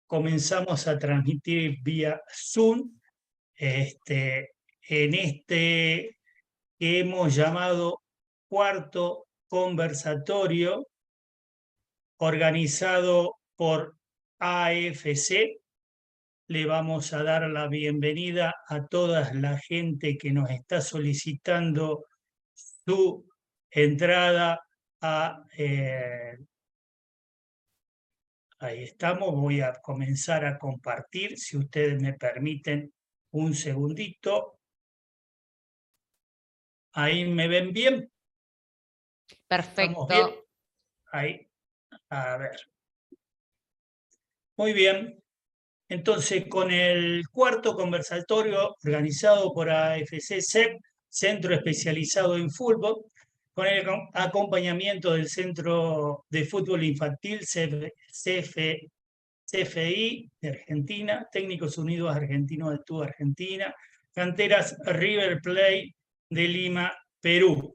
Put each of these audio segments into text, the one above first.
comenzamos a transmitir vía Zoom, en este que hemos llamado cuarto conversatorio organizado por AFC. Le vamos a dar la bienvenida a toda la gente que nos está solicitando su entrada a... ahí estamos, voy a comenzar a compartir, si ustedes me permiten un segundito. ¿Ahí me ven bien? ¿Estamos bien? Perfecto. Ahí, a ver. Muy bien. Entonces, con el cuarto conversatorio organizado por AFC-CEP, Centro Especializado en Fútbol, con el acompañamiento del Centro de Fútbol Infantil CFI de Argentina, Técnicos Unidos Argentinos de TUA Argentina, Canteras River Plate de Lima, Perú.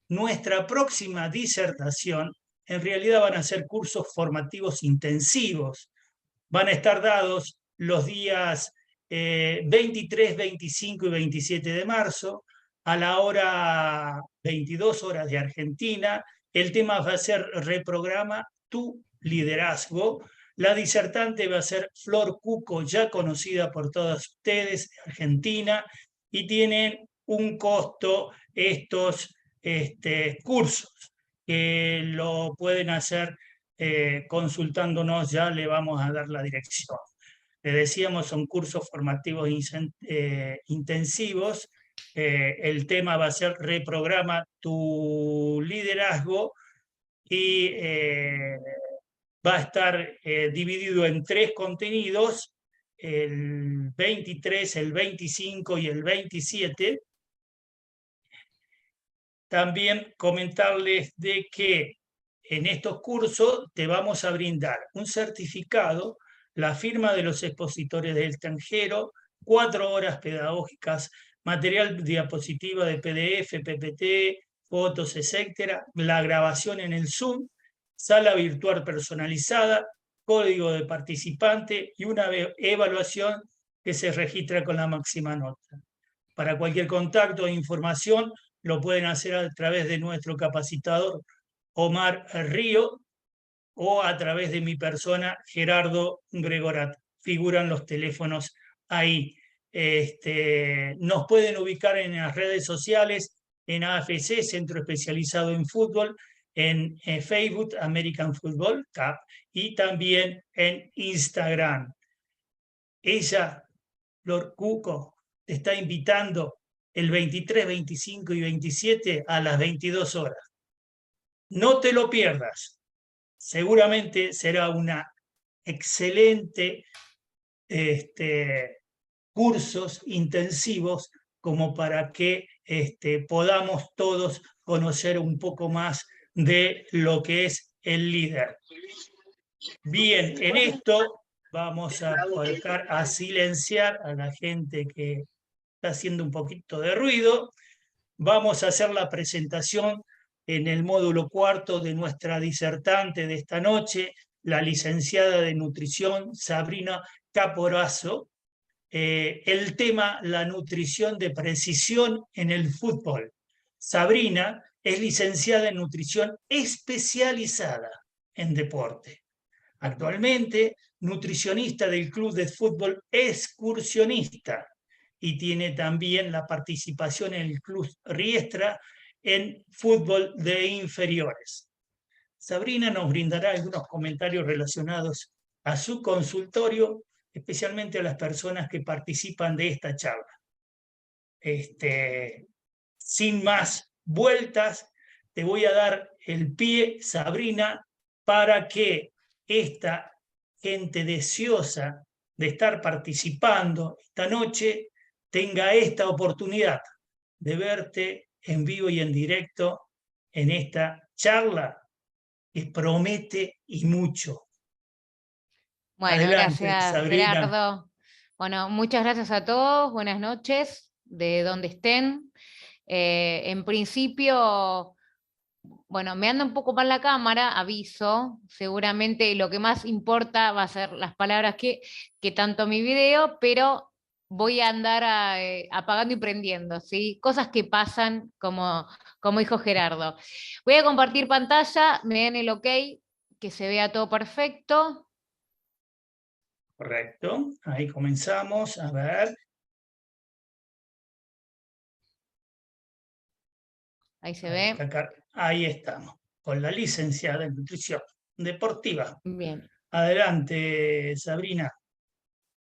Nuestra próxima disertación, en realidad van a ser cursos formativos intensivos. Van a estar dados los días 23, 25 y 27 de marzo, a la hora 22 horas de Argentina. El tema va a ser Reprograma tu liderazgo. La disertante va a ser Flor Cuco, ya conocida por todos ustedes, de Argentina, y tienen un costo estos cursos, que lo pueden hacer consultándonos, ya le vamos a dar la dirección. Le decíamos, son cursos formativos intensivos. El tema va a ser Reprograma tu liderazgo y va a estar dividido en 3 contenidos, el 23, el 25 y el 27. También comentarles de que en estos cursos te vamos a brindar un certificado, la firma de los expositores del extranjero, 4 horas pedagógicas, material diapositiva de PDF, PPT, fotos, etcétera, la grabación en el Zoom, sala virtual personalizada, código de participante y una evaluación que se registra con la máxima nota. Para cualquier contacto e información, lo pueden hacer a través de nuestro capacitador Omar Río o a través de mi persona Gerardo Gregorat. Figuran los teléfonos ahí. Nos pueden ubicar en las redes sociales, en AFC, Centro Especializado en Fútbol, en Facebook, American Football Cup, y también en Instagram. Ella, Flor Cuco, te está invitando el 23, 25 y 27 a las 22 horas. No te lo pierdas. Seguramente será una excelente cursos intensivos como para que podamos todos conocer un poco más de lo que es el líder. Bien, en esto vamos a colocar a silenciar a la gente que está haciendo un poquito de ruido. Vamos a hacer la presentación en el módulo cuarto de nuestra disertante de esta noche, la licenciada de nutrición Sabrina Caporaso. El tema, la nutrición de precisión en el fútbol. Sabrina es licenciada en nutrición especializada en deporte. Actualmente, nutricionista del Club de Fútbol Excursionista, y tiene también la participación en el Club Riestra en fútbol de inferiores. Sabrina nos brindará algunos comentarios relacionados a su consultorio, especialmente a las personas que participan de esta charla. Sin más vueltas, te voy a dar el pie, Sabrina, para que esta gente deseosa de estar participando esta noche tenga esta oportunidad de verte en vivo y en directo en esta charla que promete y mucho. Bueno, Adelante, gracias, Sabrina. Gerardo. Bueno, muchas gracias a todos. Buenas noches, de donde estén. En principio, Bueno, me anda un poco mal la cámara, aviso. Seguramente lo que más importa va a ser las palabras que tanto mi video, pero voy a andar apagando y prendiendo, ¿sí? Cosas que pasan, como dijo Gerardo. Voy a compartir pantalla, me den el ok, que se vea todo perfecto. Correcto. Ahí comenzamos. A ver. Ahí se Ahí ve. está. Ahí estamos. Con la licenciada en nutrición deportiva. Bien. Adelante, Sabrina.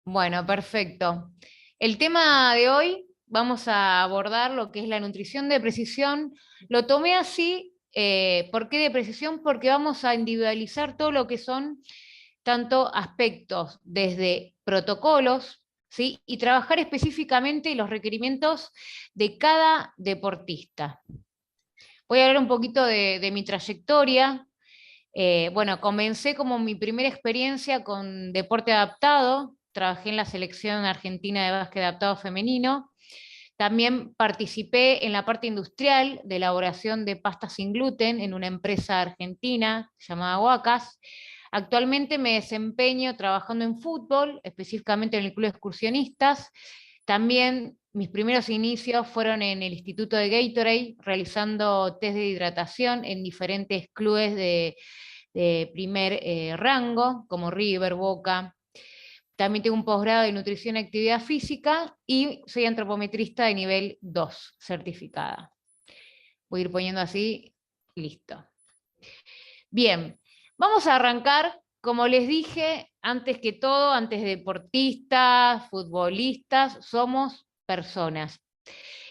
Bueno, perfecto. El tema de hoy vamos a abordar lo que es la nutrición de precisión. Lo tomé así, ¿por qué de precisión? Porque vamos a individualizar todo lo que son tanto aspectos desde protocolos, ¿sí? Y trabajar específicamente los requerimientos de cada deportista. Voy a hablar un poquito de mi trayectoria. Bueno, comencé como mi primera experiencia con deporte adaptado. Trabajé en la selección argentina de básquet adaptado femenino. También participé en la parte industrial de elaboración de pastas sin gluten en una empresa argentina llamada Huacas. Actualmente me desempeño trabajando en fútbol, específicamente en el Club de Excursionistas. También mis primeros inicios fueron en el Instituto de Gatorade, realizando test de hidratación en diferentes clubes de primer rango, como River, Boca. También tengo un posgrado de nutrición y actividad física y soy antropometrista de nivel 2, certificada. Voy a ir poniendo así, listo. Bien, vamos a arrancar, como les dije, antes que todo, antes de deportistas, futbolistas, somos personas.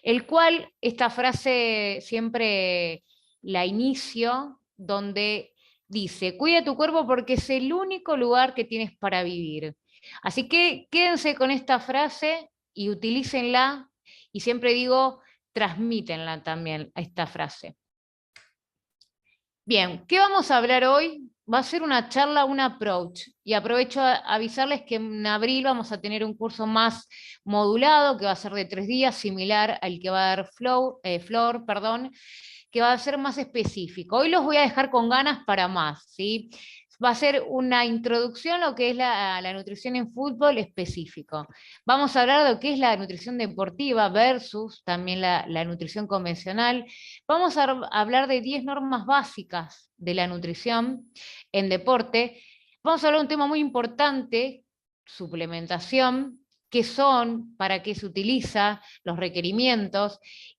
El cual esta frase siempre la inicio donde dice, cuida tu cuerpo porque es el único lugar que tienes para vivir. Así que quédense con esta frase y utilícenla, y siempre digo, transmítenla también a esta frase. Bien, ¿qué vamos a hablar hoy? Va a ser una charla, un approach, y aprovecho a avisarles que en abril vamos a tener un curso más modulado, que va a ser de 3 días, similar al que va a dar Flor, perdón, que va a ser más específico. Hoy los voy a dejar con ganas para más, ¿sí? Va a ser una introducción a lo que es la nutrición en fútbol específico. Vamos a hablar de lo que es la nutrición deportiva versus también la nutrición convencional. Vamos a hablar de 10 normas básicas de la nutrición en deporte. Vamos a hablar de un tema muy importante, suplementación, qué son, para qué se utiliza, los requerimientos.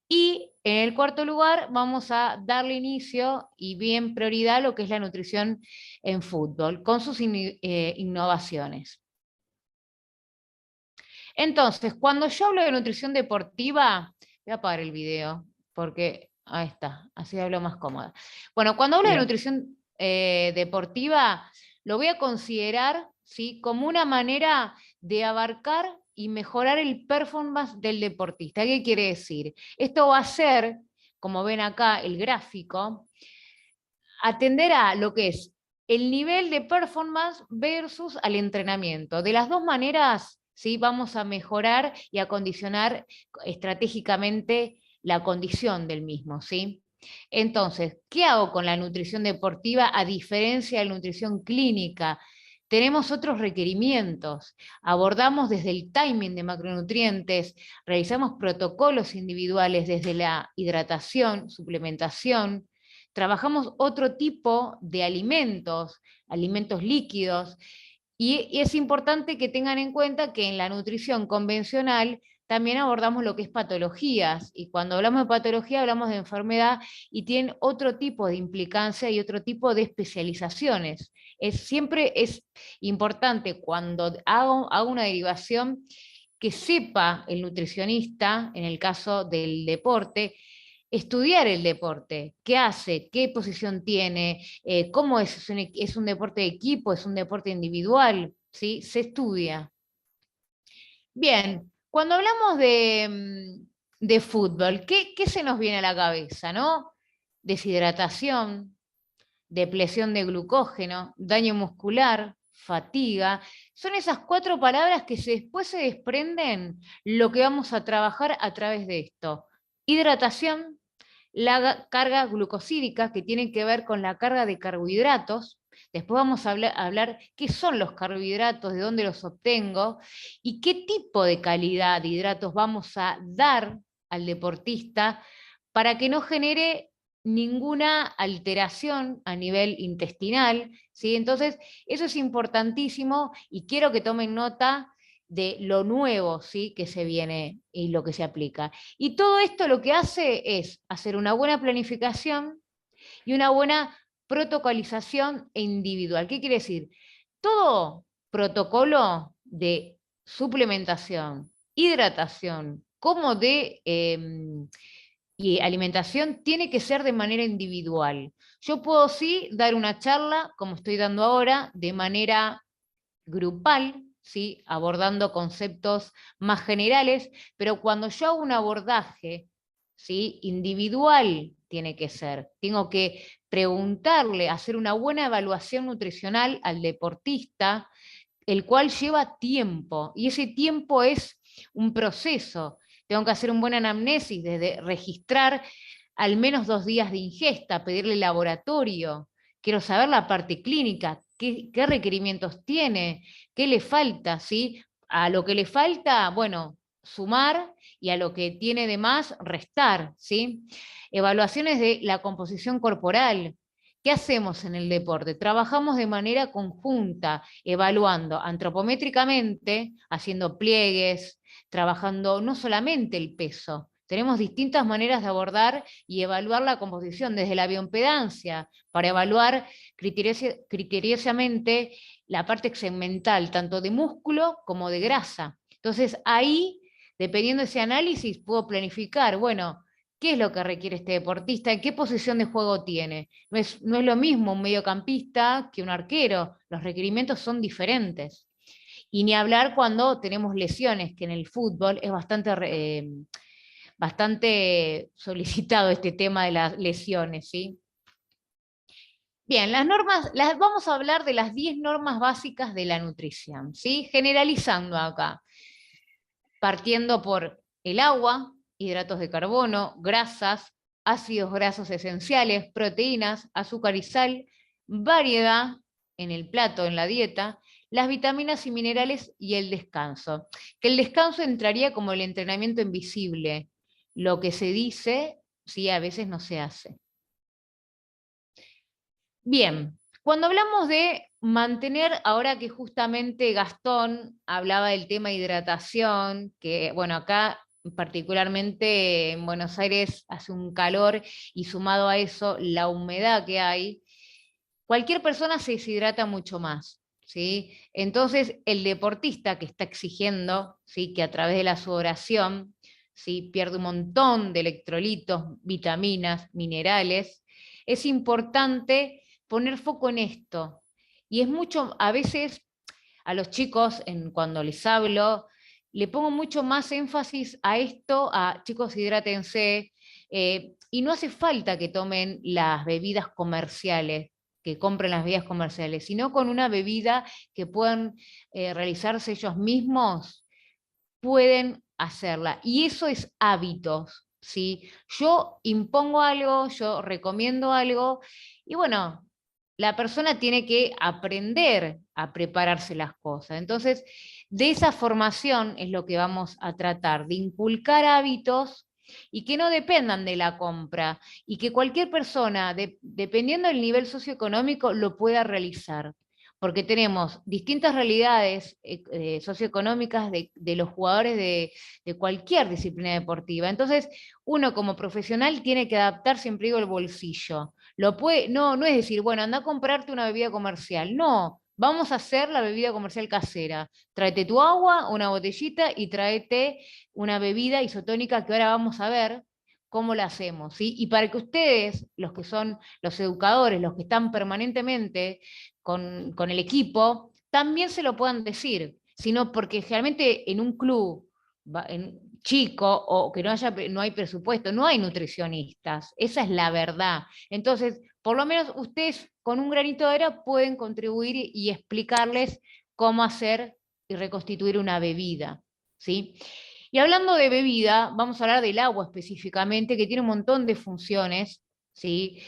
Y en el cuarto lugar vamos a darle inicio y bien prioridad a lo que es la nutrición en fútbol, con sus innovaciones. Entonces, cuando yo hablo de nutrición deportiva, voy a apagar el video, porque ahí está, así hablo más cómoda. Bueno, cuando hablo de Bien. nutrición deportiva, lo voy a considerar, ¿sí?, como una manera de abarcar y mejorar el performance del deportista. ¿Qué quiere decir? Esto va a ser, como ven acá el gráfico, atender a lo que es el nivel de performance versus al entrenamiento. De las dos maneras, ¿sí?, vamos a mejorar y acondicionar estratégicamente la condición del mismo, ¿sí? Entonces, ¿qué hago con la nutrición deportiva a diferencia de la nutrición clínica? Tenemos otros requerimientos, abordamos desde el timing de macronutrientes, realizamos protocolos individuales desde la hidratación, suplementación, trabajamos otro tipo de alimentos, alimentos líquidos, y es importante que tengan en cuenta que en la nutrición convencional también abordamos lo que es patologías, y cuando hablamos de patología hablamos de enfermedad y tienen otro tipo de implicancia y otro tipo de especializaciones. Siempre es importante cuando hago una derivación que sepa el nutricionista, en el caso del deporte, estudiar el deporte, qué hace, qué posición tiene, cómo es un deporte de equipo, es un deporte individual, ¿sí? Se estudia. Bien, cuando hablamos de fútbol, ¿qué se nos viene a la cabeza, no? Deshidratación, depresión de glucógeno, daño muscular, fatiga. Son esas 4 palabras que después se desprenden lo que vamos a trabajar a través de esto. Hidratación, la carga glucosídica, que tiene que ver con la carga de carbohidratos. Después vamos a hablar qué son los carbohidratos, de dónde los obtengo y qué tipo de calidad de hidratos vamos a dar al deportista para que no genere ninguna alteración a nivel intestinal, ¿sí? Entonces, eso es importantísimo y quiero que tomen nota de lo nuevo, ¿sí?, que se viene y lo que se aplica. Y todo esto lo que hace es hacer una buena planificación y una buena protocolización individual. ¿Qué quiere decir? Todo protocolo de suplementación, hidratación, como de y alimentación tiene que ser de manera individual. Yo puedo sí dar una charla, como estoy dando ahora, de manera grupal, ¿sí?, abordando conceptos más generales, pero cuando yo hago un abordaje, ¿sí?, individual tiene que ser. Tengo que preguntarle, hacer una buena evaluación nutricional al deportista, el cual lleva tiempo, y ese tiempo es un proceso. Tengo que hacer un buen anamnesis, desde registrar al menos 2 días de ingesta, pedirle laboratorio, quiero saber la parte clínica, qué requerimientos tiene, qué le falta, ¿sí? A lo que le falta, bueno, sumar, y a lo que tiene de más, restar, ¿sí? Evaluaciones de la composición corporal. ¿Qué hacemos en el deporte? Trabajamos de manera conjunta, evaluando antropométricamente, haciendo pliegues, trabajando no solamente el peso. Tenemos distintas maneras de abordar y evaluar la composición, desde la bioimpedancia, para evaluar criteriosamente la parte segmental, tanto de músculo como de grasa. Entonces ahí, dependiendo de ese análisis, puedo planificar, bueno, ¿qué es lo que requiere este deportista? ¿En qué posición de juego tiene? No es lo mismo un mediocampista que un arquero, los requerimientos son diferentes. Y ni hablar cuando tenemos lesiones, que en el fútbol es bastante solicitado este tema de las lesiones, ¿sí? Bien, las normas, vamos a hablar de las 10 normas básicas de la nutrición, ¿sí? Generalizando acá, partiendo por el agua, hidratos de carbono, grasas, ácidos grasos esenciales, proteínas, azúcar y sal, variedad en el plato, en la dieta, las vitaminas y minerales y el descanso. Que el descanso entraría como el entrenamiento invisible. Lo que se dice, sí, a veces no se hace. Bien, cuando hablamos de mantener, ahora que justamente Gastón hablaba del tema hidratación, que bueno, acá particularmente en Buenos Aires hace un calor y sumado a eso la humedad que hay, cualquier persona se deshidrata mucho más, ¿sí? Entonces el deportista que está exigiendo, ¿sí?, que a través de la sudoración, ¿sí?, pierde un montón de electrolitos, vitaminas, minerales, es importante poner foco en esto. Y es mucho, a veces a los chicos, cuando les hablo, le pongo mucho más énfasis a esto, a chicos, hidrátense, y no hace falta que tomen las bebidas comerciales, que compren las bebidas comerciales, sino con una bebida que puedan realizarse ellos mismos, pueden hacerla. Y eso es hábitos, ¿sí? Yo impongo algo, yo recomiendo algo, y bueno, la persona tiene que aprender a prepararse las cosas. Entonces, de esa formación es lo que vamos a tratar, de inculcar hábitos y que no dependan de la compra, y que cualquier persona, dependiendo del nivel socioeconómico, lo pueda realizar. Porque tenemos distintas realidades socioeconómicas de los jugadores de cualquier disciplina deportiva. Entonces, uno como profesional tiene que adaptar, siempre digo, el bolsillo. No es decir, bueno, anda a comprarte una bebida comercial. No, vamos a hacer la bebida comercial casera. Tráete tu agua, una botellita, y tráete una bebida isotónica, que ahora vamos a ver cómo la hacemos, ¿sí? Y para que ustedes, los que son los educadores, los que están permanentemente con el equipo, también se lo puedan decir, sino porque generalmente en un club chico, o que no hay presupuesto, no hay nutricionistas, esa es la verdad. Entonces, por lo menos ustedes con un granito de arena pueden contribuir y explicarles cómo hacer y reconstituir una bebida, ¿sí? Y Y hablando de bebida, vamos a hablar del agua específicamente, que tiene un montón de funciones, ¿sí?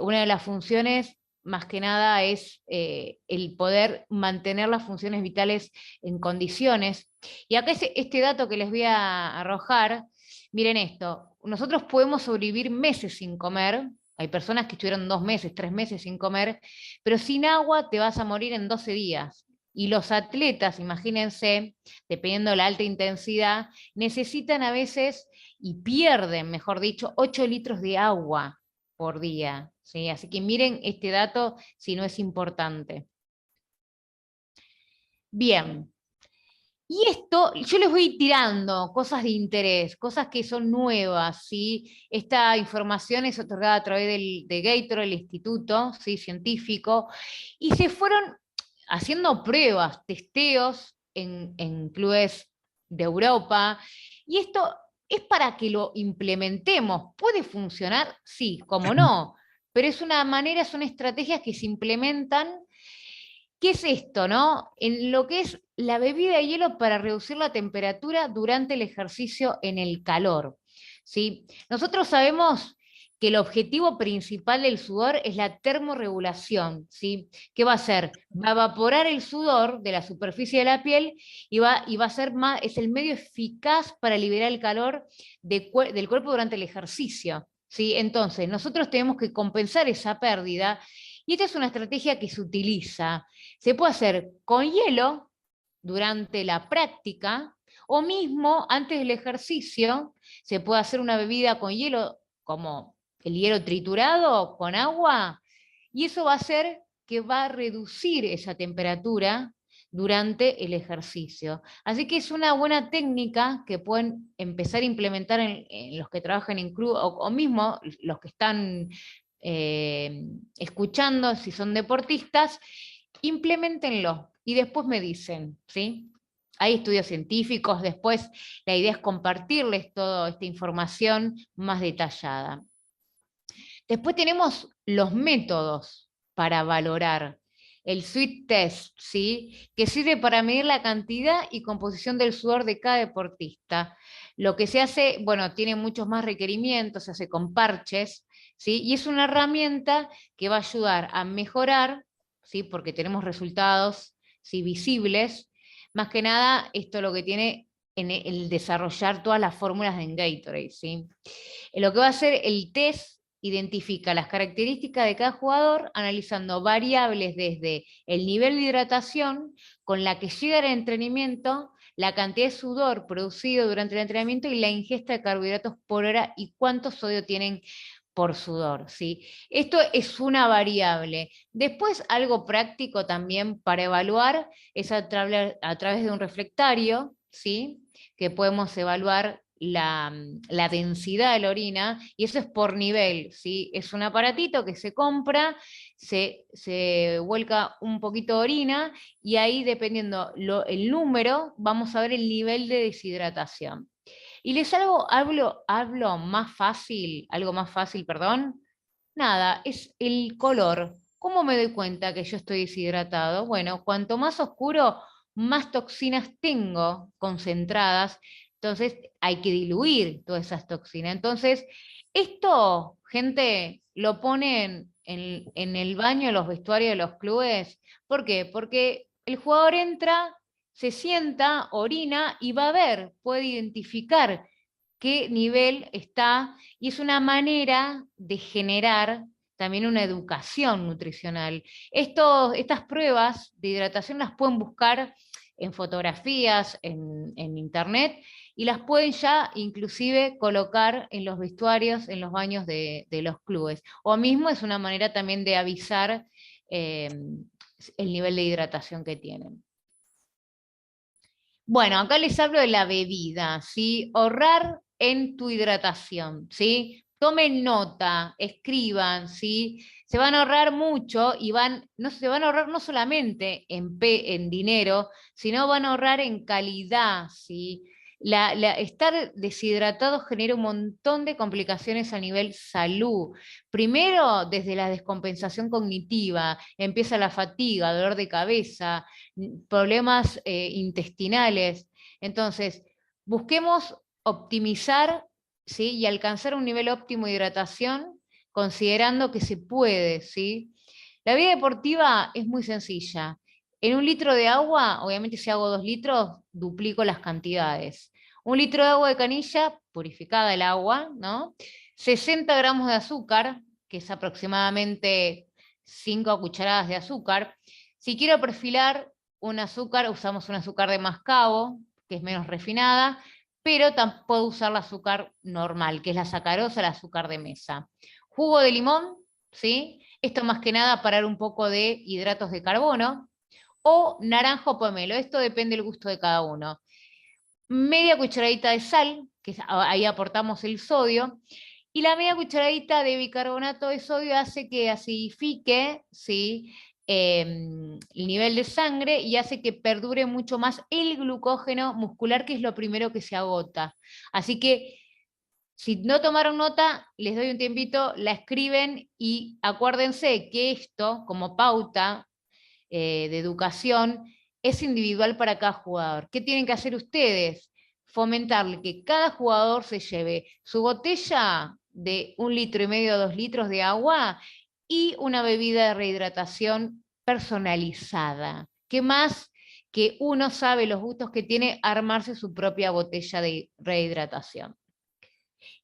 Una de las funciones, más que nada, es el poder mantener las funciones vitales en condiciones. Y acá este dato que les voy a arrojar, miren esto, nosotros podemos sobrevivir meses sin comer, hay personas que estuvieron 2 meses, 3 meses sin comer, pero sin agua te vas a morir en 12 días. Y los atletas, imagínense, dependiendo de la alta intensidad, necesitan a veces, y pierden, mejor dicho, 8 litros de agua por día, ¿sí? Así que miren este dato si no es importante. Bien, y esto, yo les voy tirando cosas de interés, cosas que son nuevas, ¿sí? Esta información es otorgada a través de Gatorade, el instituto, ¿sí? Científico, y se fueron haciendo pruebas, testeos en clubes de Europa, y esto es para que lo implementemos. ¿Puede funcionar? Sí, como no, pero es una manera, son estrategias que se implementan. ¿Qué es esto, no? En lo que es la bebida de hielo para reducir la temperatura durante el ejercicio en el calor, ¿sí? Nosotros sabemos que el objetivo principal del sudor es la termorregulación, ¿sí? ¿Qué va a hacer? Va a evaporar el sudor de la superficie de la piel y va a ser más, es el medio eficaz para liberar el calor del cuerpo durante el ejercicio, ¿sí? Entonces, nosotros tenemos que compensar esa pérdida y esta es una estrategia que se utiliza. Se puede hacer con hielo durante la práctica o mismo antes del ejercicio. Se puede hacer una bebida con hielo, como el hielo triturado con agua, y eso va a hacer que va a reducir esa temperatura durante el ejercicio. Así que es una buena técnica que pueden empezar a implementar en los que trabajan en club o mismo los que están escuchando, si son deportistas, implementenlo y después me dicen, ¿sí? Hay estudios científicos, después la idea es compartirles toda esta información más detallada. Después tenemos los métodos para valorar. El sweat test, ¿sí? Que sirve para medir la cantidad y composición del sudor de cada deportista. Lo que se hace, bueno, tiene muchos más requerimientos, se hace con parches, ¿sí? Y es una herramienta que va a ayudar a mejorar, ¿sí? Porque tenemos resultados, ¿sí? Visibles. Más que nada, esto lo que tiene en el desarrollar todas las fórmulas de Gatorade, ¿sí? Lo que va a hacer el test identifica las características de cada jugador analizando variables desde el nivel de hidratación con la que llega al entrenamiento, la cantidad de sudor producido durante el entrenamiento y la ingesta de carbohidratos por hora y cuánto sodio tienen por sudor, ¿sí? Esto es una variable. Después, algo práctico también para evaluar es a través de un reflectario, ¿sí? Que podemos evaluar la densidad de la orina, y eso es por nivel, ¿sí? Es un aparatito que se compra, se vuelca un poquito de orina, y ahí, dependiendo el número, vamos a ver el nivel de deshidratación. Y les hablo más fácil, algo más fácil, perdón. Nada, es el color. ¿Cómo me doy cuenta que yo estoy deshidratado? Bueno, cuanto más oscuro, más toxinas tengo concentradas, entonces hay que diluir todas esas toxinas. Entonces, esto, gente, lo ponen en el baño, en los vestuarios de los clubes. ¿Por qué? Porque el jugador entra, se sienta, orina y va a ver, puede identificar qué nivel está, y es una manera de generar también una educación nutricional. Estas pruebas de hidratación las pueden buscar en fotografías, en internet, y las pueden ya inclusive colocar en los vestuarios, en los baños de los clubes. O mismo es una manera también de avisar eh, el nivel de hidratación que tienen. Bueno, acá les hablo de la bebida, ¿sí? Ahorrar en tu hidratación, ¿sí? Tomen nota, escriban, ¿sí? Se van a ahorrar mucho y se van a ahorrar no solamente en dinero, sino van a ahorrar en calidad, ¿sí? Estar deshidratado genera un montón de complicaciones a nivel salud. Primero, desde la descompensación cognitiva, empieza la fatiga, dolor de cabeza, problemas intestinales. Entonces, busquemos optimizar, ¿sí? Y alcanzar un nivel óptimo de hidratación, considerando que se puede, ¿sí? La vida deportiva es muy sencilla. En 1 litro de agua, obviamente si hago 2 litros, duplico las cantidades. 1 litro de agua de canilla, purificada el agua, ¿no? 60 gramos de azúcar, que es aproximadamente 5 cucharadas de azúcar. Si quiero perfilar un azúcar, usamos un azúcar de mascabo, que es menos refinada, pero tampoco puedo usar el azúcar normal, que es la sacarosa, el azúcar de mesa. Jugo de limón, ¿sí? Esto más que nada para dar un poco de hidratos de carbono, o naranja o pomelo, esto depende del gusto de cada uno. Media cucharadita de sal, que ahí aportamos el sodio, y la media cucharadita de bicarbonato de sodio hace que acidifique, ¿sí? El nivel de sangre y hace que perdure mucho más el glucógeno muscular, que es lo primero que se agota. Así que si no tomaron nota, les doy un tiempito, la escriben y acuérdense que esto, como pauta de educación, es individual para cada jugador. ¿Qué tienen que hacer ustedes? Fomentarle que cada jugador se lleve su botella de 1,5 litros o 2 litros de agua y una bebida de rehidratación personalizada. ¿Qué más? Que uno sabe los gustos que tiene armarse su propia botella de rehidratación.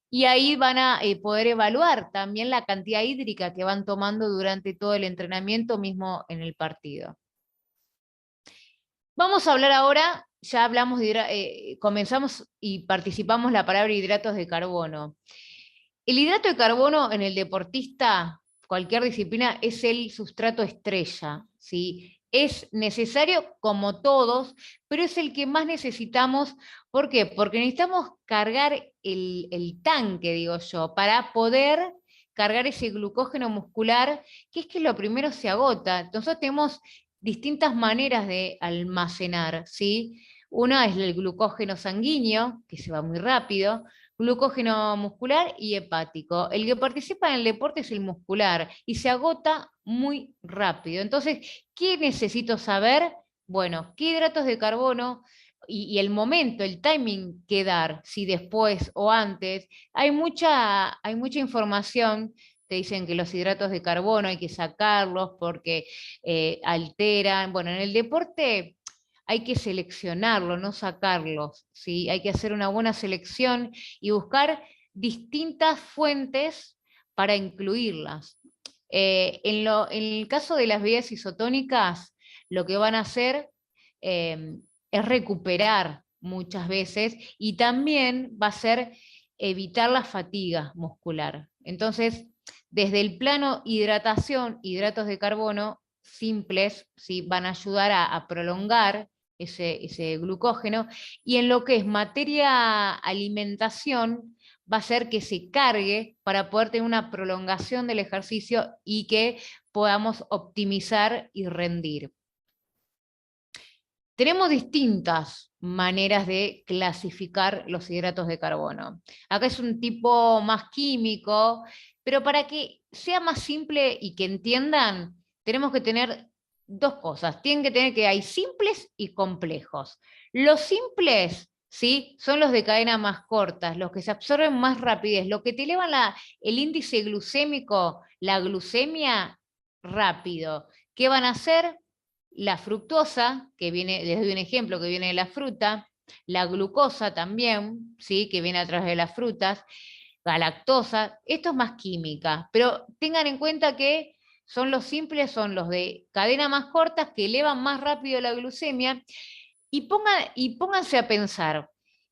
Y ahí van a poder evaluar también la cantidad hídrica que van tomando durante todo el entrenamiento mismo en el partido. Vamos a hablar ahora, ya hablamos comenzamos y participamos la palabra hidratos de carbono. El hidrato de carbono en el deportista, cualquier disciplina, es el sustrato estrella, ¿sí? Es necesario como todos, pero es el que más necesitamos. ¿Por qué? Porque necesitamos cargar el tanque, digo yo, para poder cargar ese glucógeno muscular, que es que lo primero se agota. Entonces tenemos distintas maneras de almacenar, ¿sí? Una es el glucógeno sanguíneo, que se va muy rápido, glucógeno muscular y hepático. El que participa en el deporte es el muscular y se agota muy rápido. Entonces, ¿qué necesito saber? Bueno, ¿qué hidratos de carbono y el momento, el timing que dar? Si después o antes. Hay mucha información. Te dicen que los hidratos de carbono hay que sacarlos porque alteran. Bueno, en el deporte hay que seleccionarlo, no sacarlos, ¿sí? Hay que hacer una buena selección y buscar distintas fuentes para incluirlas. En el caso de las bebidas isotónicas, lo que van a hacer es recuperar muchas veces y también va a ser evitar la fatiga muscular. Entonces, desde el plano hidratación, hidratos de carbono simples, ¿sí? Van a ayudar a prolongar ese glucógeno, y en lo que es materia alimentación, va a ser que se cargue para poder tener una prolongación del ejercicio y que podamos optimizar y rendir. Tenemos distintas maneras de clasificar los hidratos de carbono. Acá es un tipo más químico, pero para que sea más simple y que entiendan, tenemos que tener dos cosas. Tienen que tener que hay simples y complejos. Los simples, ¿sí? Son los de cadena más cortas, los que se absorben más rapidez, los que te elevan el índice glucémico, la glucemia, rápido. ¿Qué van a hacer? La fructosa, que viene, les doy un ejemplo, que viene de la fruta, la glucosa también, ¿sí? Que viene a través de las frutas, la lactosa, esto es más química, pero tengan en cuenta que son los simples, son los de cadena más cortas que elevan más rápido la glucemia, y pónganse a pensar,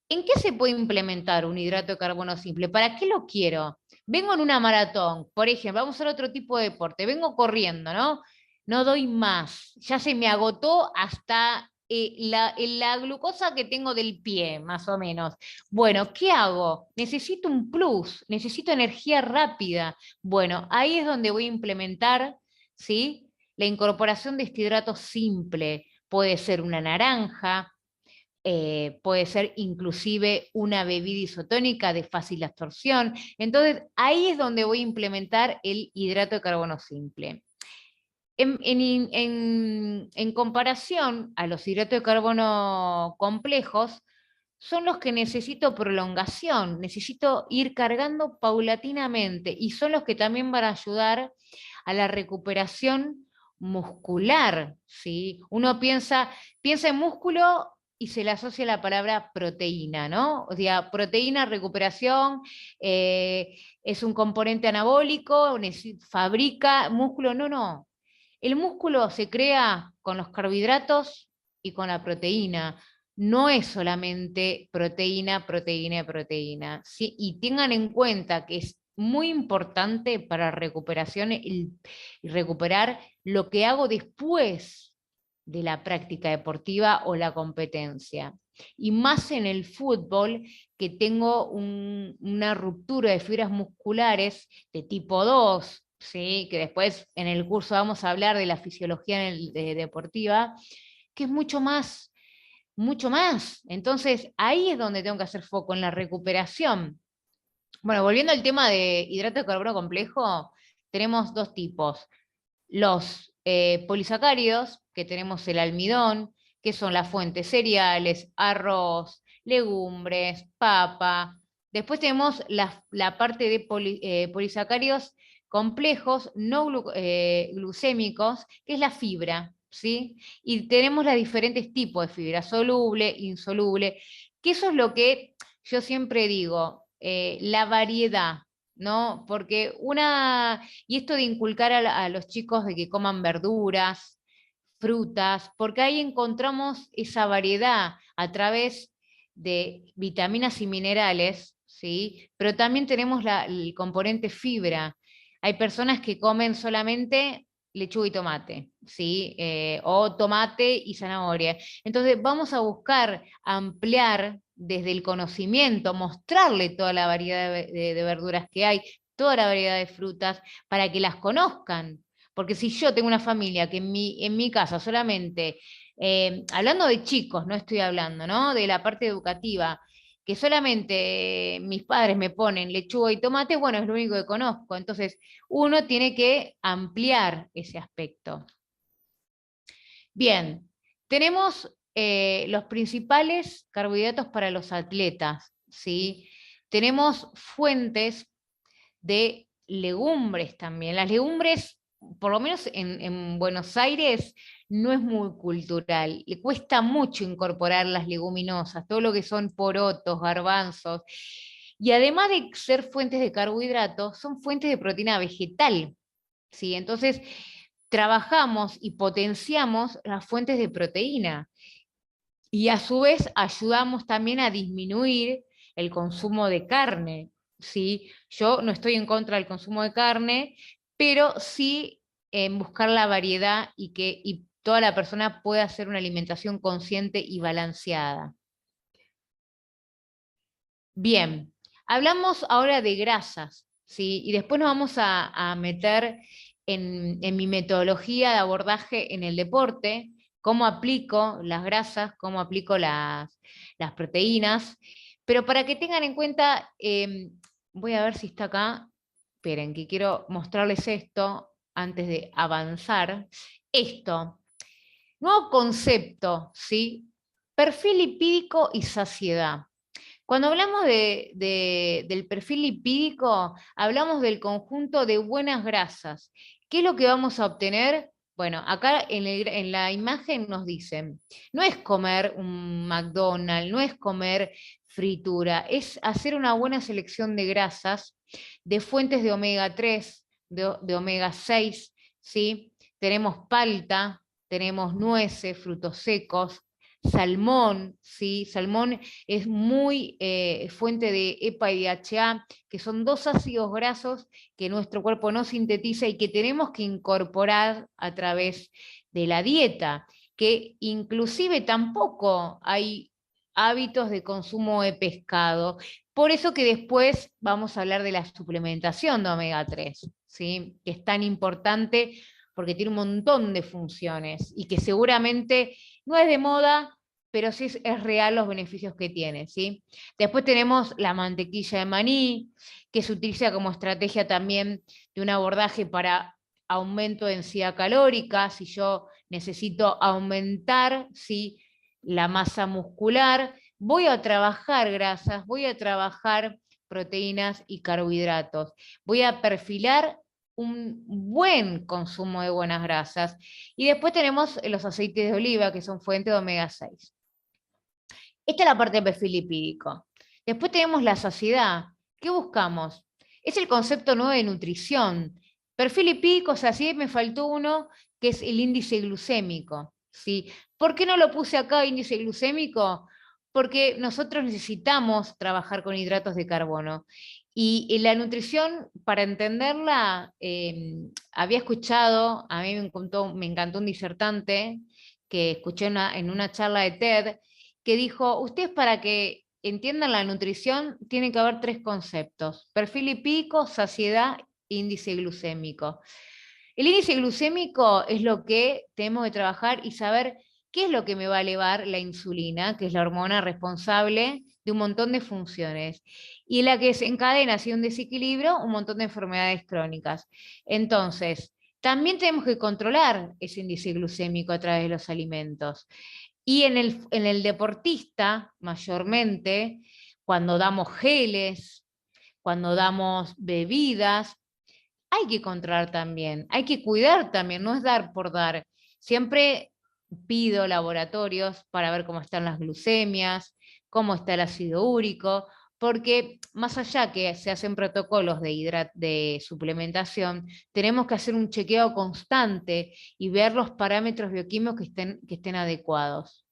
¿en qué se puede implementar un hidrato de carbono simple? ¿Para qué lo quiero? Vengo en una maratón, por ejemplo, vamos a hacer otro tipo de deporte, vengo corriendo, ¿no? No doy más, ya se me agotó hasta la glucosa que tengo del pie, más o menos. Bueno, ¿qué hago? Necesito un plus, necesito energía rápida. Bueno, ahí es donde voy a implementar, ¿sí? La incorporación de este hidrato simple. Puede ser una naranja, puede ser inclusive una bebida isotónica de fácil absorción. Entonces, ahí es donde voy a implementar el hidrato de carbono simple. En comparación a los hidratos de carbono complejos, son los que necesito prolongación, necesito ir cargando paulatinamente y son los que también van a ayudar a la recuperación muscular, ¿sí? Uno piensa en músculo y se le asocia la palabra proteína, ¿no? O sea, proteína, recuperación, es un componente anabólico, fabrica músculo, no. El músculo se crea con los carbohidratos y con la proteína. No es solamente proteína, proteína, proteína. ¿Sí? Y tengan en cuenta que es muy importante para recuperación y recuperar lo que hago después de la práctica deportiva o la competencia. Y más en el fútbol, que tengo una ruptura de fibras musculares de tipo 2, ¿sí? Que después en el curso vamos a hablar de la fisiología deportiva, que es mucho más, mucho más. Entonces ahí es donde tengo que hacer foco, en la recuperación. Bueno, volviendo al tema de hidrato de carbono complejo, tenemos dos tipos. Los polisacáridos, que tenemos el almidón, que son las fuentes cereales, arroz, legumbres, papa. Después tenemos la parte de polisacáridos complejos, no glucémicos, que es la fibra, ¿sí? Y tenemos los diferentes tipos de fibra, soluble, insoluble, que eso es lo que yo siempre digo, la variedad, ¿no? Porque y esto de inculcar a los chicos de que coman verduras, frutas, porque ahí encontramos esa variedad a través de vitaminas y minerales, ¿sí? Pero también tenemos el componente fibra. Hay personas que comen solamente lechuga y tomate, ¿sí? O tomate y zanahoria. Entonces vamos a buscar ampliar desde el conocimiento, mostrarle toda la variedad de verduras que hay, toda la variedad de frutas, para que las conozcan. Porque si yo tengo una familia que en mi casa solamente, hablando de chicos, no estoy hablando, ¿no? De la parte educativa, que solamente mis padres me ponen lechuga y tomate, bueno, es lo único que conozco. Entonces, uno tiene que ampliar ese aspecto. Bien, tenemos los principales carbohidratos para los atletas, ¿sí? Tenemos fuentes de legumbres también. Las legumbres, por lo menos en Buenos Aires, no es muy cultural. Le cuesta mucho incorporar las leguminosas, todo lo que son porotos, garbanzos. Y además de ser fuentes de carbohidratos, son fuentes de proteína vegetal, ¿sí? Entonces, trabajamos y potenciamos las fuentes de proteína. Y a su vez ayudamos también a disminuir el consumo de carne, ¿sí? Yo no estoy en contra del consumo de carne, pero sí en buscar la variedad y que toda la persona pueda hacer una alimentación consciente y balanceada. Bien, hablamos ahora de grasas, ¿sí? Y después nos vamos a meter en mi metodología de abordaje en el deporte, cómo aplico las grasas, cómo aplico las proteínas, pero para que tengan en cuenta, voy a ver si está acá, esperen, que quiero mostrarles esto antes de avanzar. Esto, nuevo concepto, ¿sí? Perfil lipídico y saciedad. Cuando hablamos del perfil lipídico, hablamos del conjunto de buenas grasas. ¿Qué es lo que vamos a obtener? Bueno, acá en la imagen nos dicen, no es comer un McDonald's, no es comer fritura, es hacer una buena selección de grasas, de fuentes de omega 3, de omega 6, ¿sí? Tenemos palta, tenemos nueces, frutos secos, salmón, ¿sí? Salmón es muy fuente de EPA y DHA, que son dos ácidos grasos que nuestro cuerpo no sintetiza y que tenemos que incorporar a través de la dieta, que inclusive tampoco hay hábitos de consumo de pescado. Por eso que después vamos a hablar de la suplementación de omega 3, ¿sí? Que es tan importante porque tiene un montón de funciones y que seguramente no es de moda, pero sí es real los beneficios que tiene, ¿sí? Después tenemos la mantequilla de maní, que se utiliza como estrategia también de un abordaje para aumento de densidad calórica, si yo necesito aumentar, ¿sí?, la masa muscular, voy a trabajar grasas, voy a trabajar proteínas y carbohidratos. Voy a perfilar un buen consumo de buenas grasas. Y después tenemos los aceites de oliva, que son fuente de omega 6. Esta es la parte del perfil lipídico. Después tenemos la saciedad. ¿Qué buscamos? Es el concepto nuevo de nutrición. Perfil lipídico, saciedad, me faltó uno, que es el índice glucémico. ¿Sí? ¿Por qué no lo puse acá, índice glucémico? Porque nosotros necesitamos trabajar con hidratos de carbono. Y la nutrición, para entenderla, había escuchado, a mí me encantó un disertante que escuché en una charla de TED, que dijo, ustedes para que entiendan la nutrición, tiene que haber 3 conceptos: perfil lipídico, saciedad, índice glucémico. El índice glucémico es lo que tenemos que trabajar y saber qué es lo que me va a elevar la insulina, que es la hormona responsable de un montón de funciones, y la que desencadena, si un desequilibrio, un montón de enfermedades crónicas. Entonces, también tenemos que controlar ese índice glucémico a través de los alimentos. Y en el deportista, mayormente, cuando damos geles, cuando damos bebidas, hay que controlar también, hay que cuidar también, no es dar por dar. Siempre pido laboratorios para ver cómo están las glucemias, cómo está el ácido úrico, porque más allá que se hacen protocolos de suplementación, tenemos que hacer un chequeo constante y ver los parámetros bioquímicos que estén adecuados.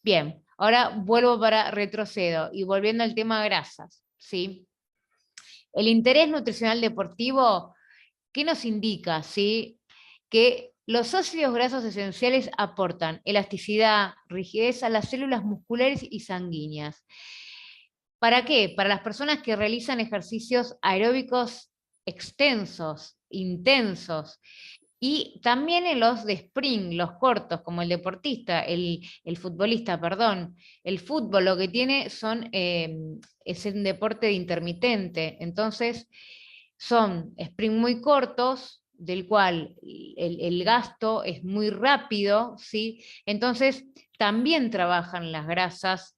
Bien, ahora retrocedo y volviendo al tema grasas, ¿sí? El interés nutricional deportivo, ¿qué nos indica? ¿Sí? Que los ácidos grasos esenciales aportan elasticidad, rigidez a las células musculares y sanguíneas. ¿Para qué? Para las personas que realizan ejercicios aeróbicos extensos, intensos, y también en los de sprint, los cortos, como el deportista, el futbolista, perdón. El fútbol lo que tiene es un deporte de intermitente, entonces son sprint muy cortos, del cual el gasto es muy rápido, ¿sí? Entonces también trabajan las grasas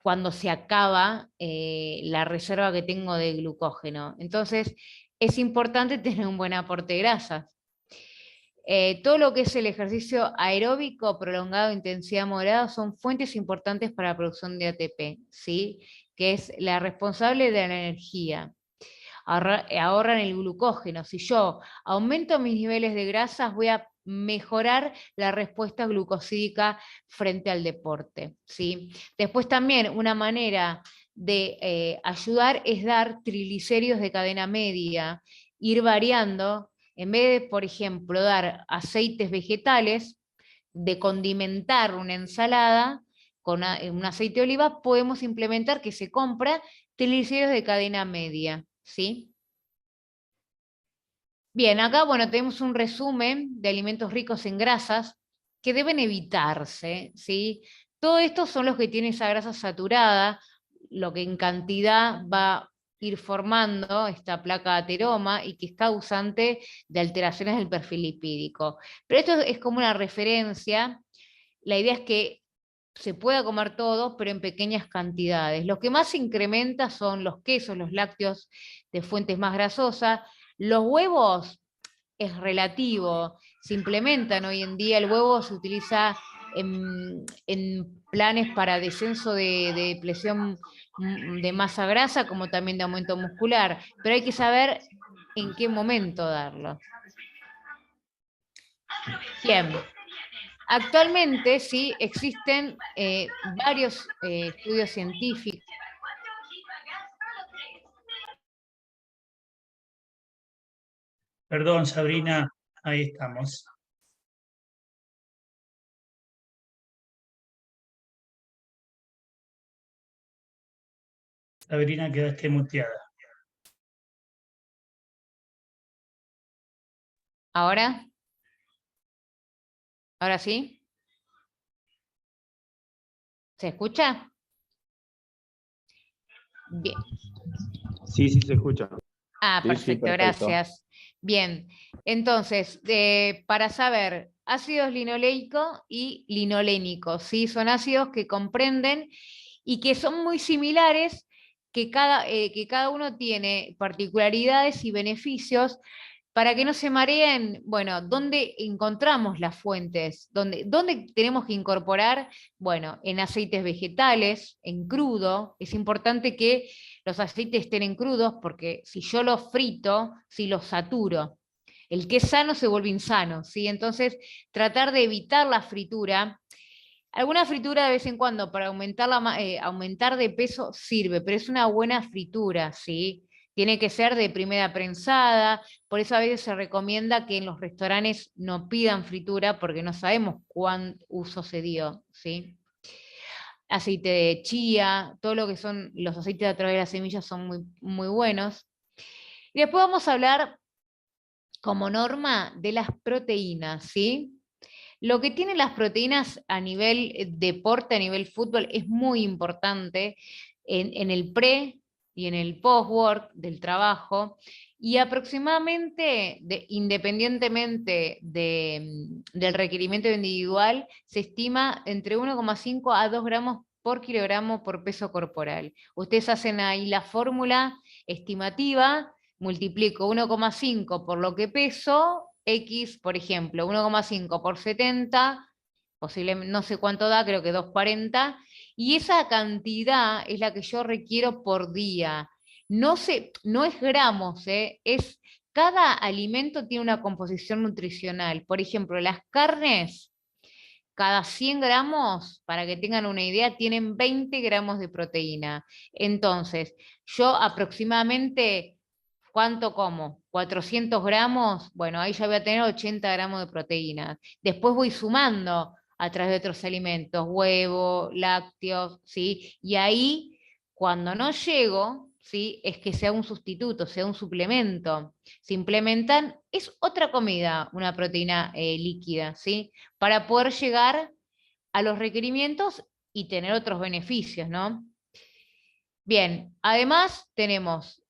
cuando se acaba la reserva que tengo de glucógeno. Entonces es importante tener un buen aporte de grasas. Todo lo que es el ejercicio aeróbico prolongado de intensidad moderada son fuentes importantes para la producción de ATP, ¿sí? Que es la responsable de la energía. Ahorran el glucógeno. Si yo aumento mis niveles de grasas, voy a mejorar la respuesta glucosídica frente al deporte, ¿sí? Después también una manera de ayudar es dar triglicéridos de cadena media, ir variando. En vez de, por ejemplo, dar aceites vegetales, de condimentar una ensalada con un aceite de oliva, podemos implementar que se compra triglicéridos de cadena media, ¿sí? Bien, acá, bueno, tenemos un resumen de alimentos ricos en grasas que deben evitarse, ¿sí? Todos estos son los que tienen esa grasa saturada, lo que en cantidad va a ir formando esta placa de ateroma y que es causante de alteraciones del perfil lipídico. Pero esto es como una referencia. La idea es que se pueda comer todo, pero en pequeñas cantidades. Los que más se incrementa son los quesos, los lácteos de fuentes más grasosas. Los huevos es relativo, se implementan hoy en día, el huevo se utiliza en planes para descenso de presión de masa grasa, como también de aumento muscular, pero hay que saber en qué momento darlo. Bien. Actualmente sí existen varios estudios científicos. Perdón, Sabrina, ahí estamos. Sabrina, quedaste muteada. ¿Ahora? ¿Ahora sí? ¿Se escucha? Bien. Sí, sí se escucha. Ah, Sí, perfecto, sí, perfecto. gracias. Bien, entonces, para saber, ácidos linoleico y linolénico, ¿sí? Son ácidos que comprenden y que son muy similares, que cada uno tiene particularidades y beneficios. Para que no se mareen, bueno, ¿dónde encontramos las fuentes? ¿Dónde tenemos que incorporar? Bueno, en aceites vegetales, en crudo. Es importante que los aceites estén en crudos porque si yo los frito, si los saturo. El que es sano se vuelve insano, ¿sí? Entonces, tratar de evitar la fritura. Alguna fritura de vez en cuando para aumentar de peso sirve, pero es una buena fritura, ¿sí? Tiene que ser de primera prensada, por eso a veces se recomienda que en los restaurantes no pidan fritura porque no sabemos cuán uso se dio, ¿sí? Aceite de chía, todo lo que son los aceites a través de las semillas son muy, muy buenos. Y después vamos a hablar como norma de las proteínas, ¿sí? Lo que tienen las proteínas a nivel deporte, a nivel fútbol, es muy importante en el pre y en el post-work del trabajo, y aproximadamente, independientemente del requerimiento individual, se estima entre 1,5 a 2 gramos por kilogramo por peso corporal. Ustedes hacen ahí la fórmula estimativa, multiplico 1,5 por lo que peso, X, por ejemplo, 1,5 por 70, posiblemente, no sé cuánto da, creo que 240, y esa cantidad es la que yo requiero por día. No es gramos, es cada alimento tiene una composición nutricional. Por ejemplo, las carnes, cada 100 gramos, para que tengan una idea, tienen 20 gramos de proteína. Entonces, yo aproximadamente, ¿cuánto como? 400 gramos, bueno, ahí ya voy a tener 80 gramos de proteína. Después voy sumando a través de otros alimentos, huevo, lácteos, ¿sí? Y ahí, cuando no llego, ¿sí? Es que sea un sustituto, sea un suplemento. Se implementan, es otra comida, una proteína líquida, ¿sí? Para poder llegar a los requerimientos y tener otros beneficios, ¿no? Bien, además tenemos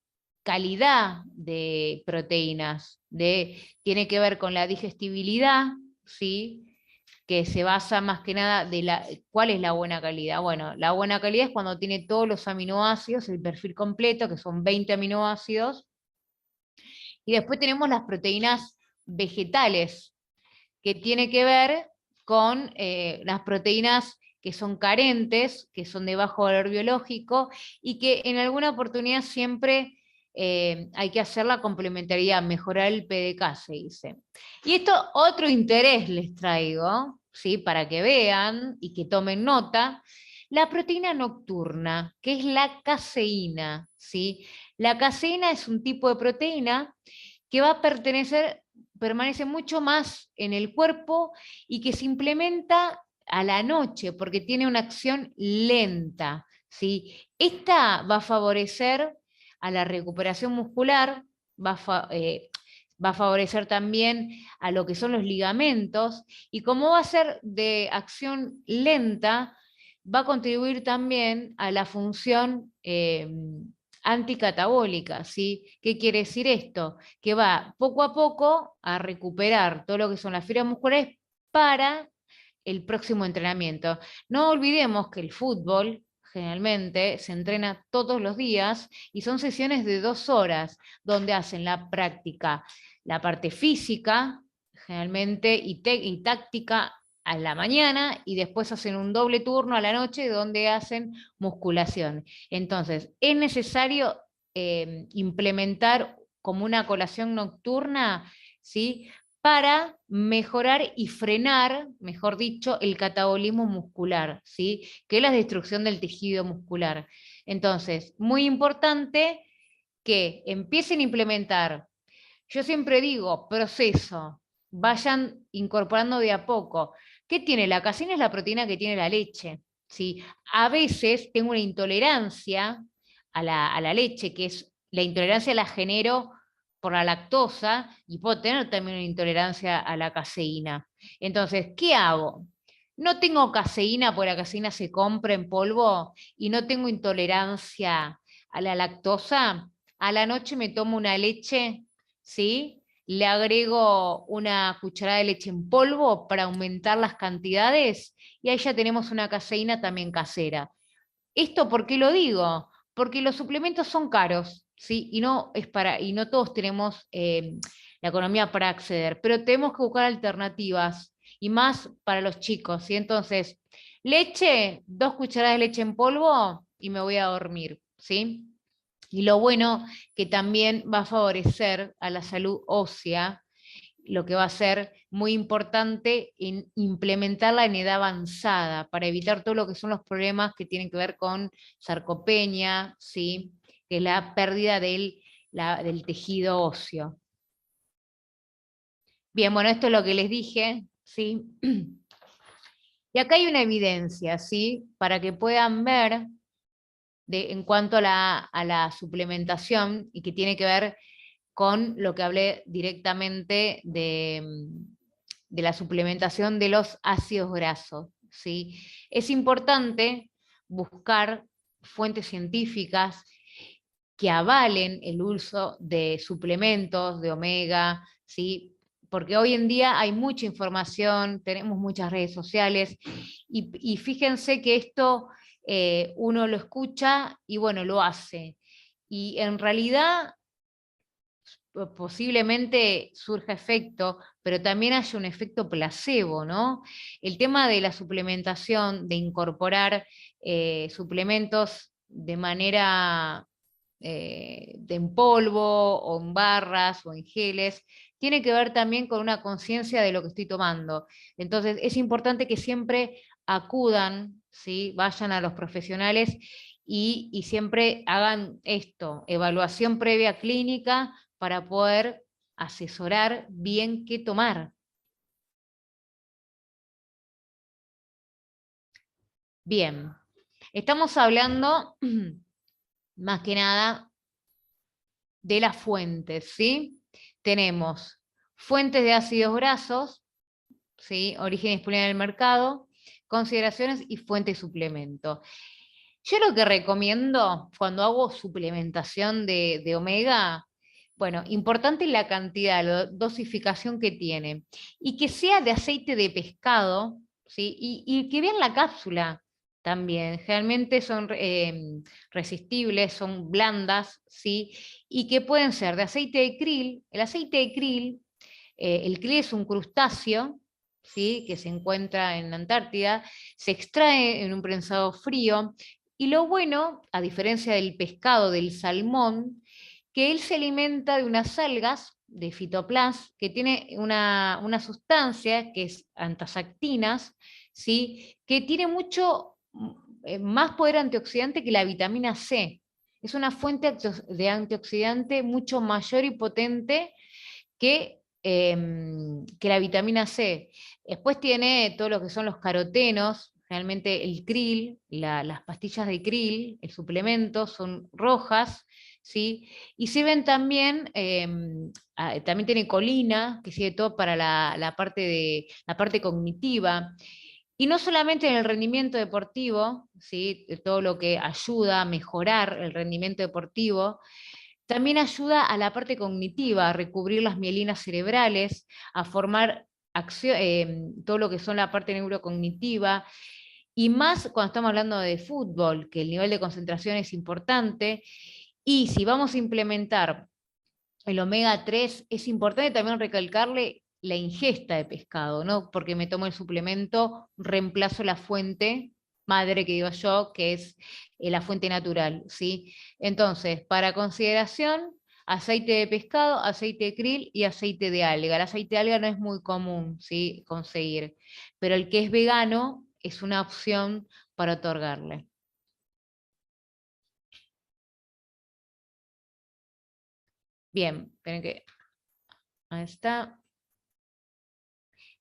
calidad de proteínas, tiene que ver con la digestibilidad, ¿sí? Que se basa más que nada ¿cuál es la buena calidad? Bueno, la buena calidad es cuando tiene todos los aminoácidos, el perfil completo, que son 20 aminoácidos, y después tenemos las proteínas vegetales, que tiene que ver con las proteínas que son carentes, que son de bajo valor biológico, y que en alguna oportunidad siempre hay que hacer la complementariedad, mejorar el PDK, se dice. Y esto, otro interés les traigo, ¿sí? Para que vean y que tomen nota, la proteína nocturna, que es la caseína, ¿sí? La caseína es un tipo de proteína que va a permanece mucho más en el cuerpo y que se implementa a la noche porque tiene una acción lenta, ¿sí? Esta va a favorecer a la recuperación muscular, va a favorecer también a lo que son los ligamentos, y como va a ser de acción lenta, va a contribuir también a la función anticatabólica, ¿sí? ¿Qué quiere decir esto? Que va poco a poco a recuperar todo lo que son las fibras musculares para el próximo entrenamiento. No olvidemos que el fútbol generalmente se entrena todos los días y son sesiones de 2 horas donde hacen la práctica, la parte física generalmente y táctica a la mañana, y después hacen un doble turno a la noche donde hacen musculación. Entonces, es necesario implementar como una colación nocturna, ¿sí? Para mejorar y frenar, mejor dicho, el catabolismo muscular, ¿sí? Que es la destrucción del tejido muscular. Entonces, muy importante que empiecen a implementar. Yo siempre digo, proceso, vayan incorporando de a poco. ¿Qué tiene la caseína? Es la proteína que tiene la leche, ¿sí? A veces tengo una intolerancia a la leche, que es la intolerancia la genero por la lactosa, y puedo tener también una intolerancia a la caseína. Entonces, ¿qué hago? No tengo caseína porque la caseína se compra en polvo y no tengo intolerancia a la lactosa. A la noche me tomo una leche, ¿sí? Le agrego una cucharada de leche en polvo para aumentar las cantidades, y ahí ya tenemos una caseína también casera. ¿Esto por qué lo digo? Porque los suplementos son caros, ¿sí? Y no todos tenemos la economía para acceder, pero tenemos que buscar alternativas, y más para los chicos, ¿sí? Entonces, leche, 2 cucharadas de leche en polvo y me voy a dormir, ¿sí? Y lo bueno que también va a favorecer a la salud ósea, lo que va a ser muy importante en implementarla en edad avanzada, para evitar todo lo que son los problemas que tienen que ver con sarcopenia, ¿sí? Que es la pérdida del tejido óseo. Bien, bueno, esto es lo que les dije, ¿sí? Y acá hay una evidencia, ¿sí? Para que puedan ver en cuanto a la suplementación, y que tiene que ver con lo que hablé directamente de la suplementación de los ácidos grasos, ¿sí? Es importante buscar fuentes científicas que avalen el uso de suplementos de omega, ¿sí? Porque hoy en día hay mucha información, tenemos muchas redes sociales, y fíjense que esto uno lo escucha y bueno, lo hace. Y en realidad posiblemente surja efecto, pero también haya un efecto placebo, ¿no? El tema de la suplementación, de incorporar suplementos de manera en polvo o en barras o en geles, tiene que ver también con una conciencia de lo que estoy tomando. Entonces es importante que siempre acudan, ¿sí? Vayan a los profesionales y siempre hagan esto, evaluación previa clínica, para poder asesorar bien qué tomar. Bien, estamos hablando más que nada de las fuentes, ¿sí? Tenemos fuentes de ácidos grasos, ¿sí? Origen disponible en el mercado, consideraciones y fuente de suplemento. Yo lo que recomiendo cuando hago suplementación de omega, bueno, importante la cantidad, la dosificación que tiene, y que sea de aceite de pescado, ¿sí? Y que vean la cápsula también. Generalmente son resistibles, son blandas, ¿sí? Y que pueden ser de aceite de krill. El aceite de krill, el krill es un crustáceo, ¿sí? Que se encuentra en la Antártida, se extrae en un prensado frío, y lo bueno, a diferencia del pescado, del salmón, que él se alimenta de unas algas, de fitoplast, que tiene una sustancia que es antasactinas, ¿sí? Que tiene mucho más poder antioxidante que la vitamina C. Es una fuente de antioxidante mucho mayor y potente que la vitamina C. Después tiene todo lo que son los carotenos, realmente el krill, las pastillas de krill, el suplemento, son rojas, ¿sí? Y sirven también, también tiene colina, que sirve todo para la parte cognitiva. Y no solamente en el rendimiento deportivo, ¿sí? Todo lo que ayuda a mejorar el rendimiento deportivo, también ayuda a la parte cognitiva, a recubrir las mielinas cerebrales, a formar todo lo que son la parte neurocognitiva, y más cuando estamos hablando de fútbol, que el nivel de concentración es importante. Y si vamos a implementar el omega 3, es importante también recalcarle la ingesta de pescado, ¿no? Porque me tomo el suplemento, reemplazo la fuente madre que digo yo, que es la fuente natural, ¿sí? Entonces, para consideración, aceite de pescado, aceite de krill y aceite de alga. El aceite de alga no es muy común, ¿sí? Conseguir, pero el que es vegano es una opción para otorgarle. Bien, esperen que... Ahí está.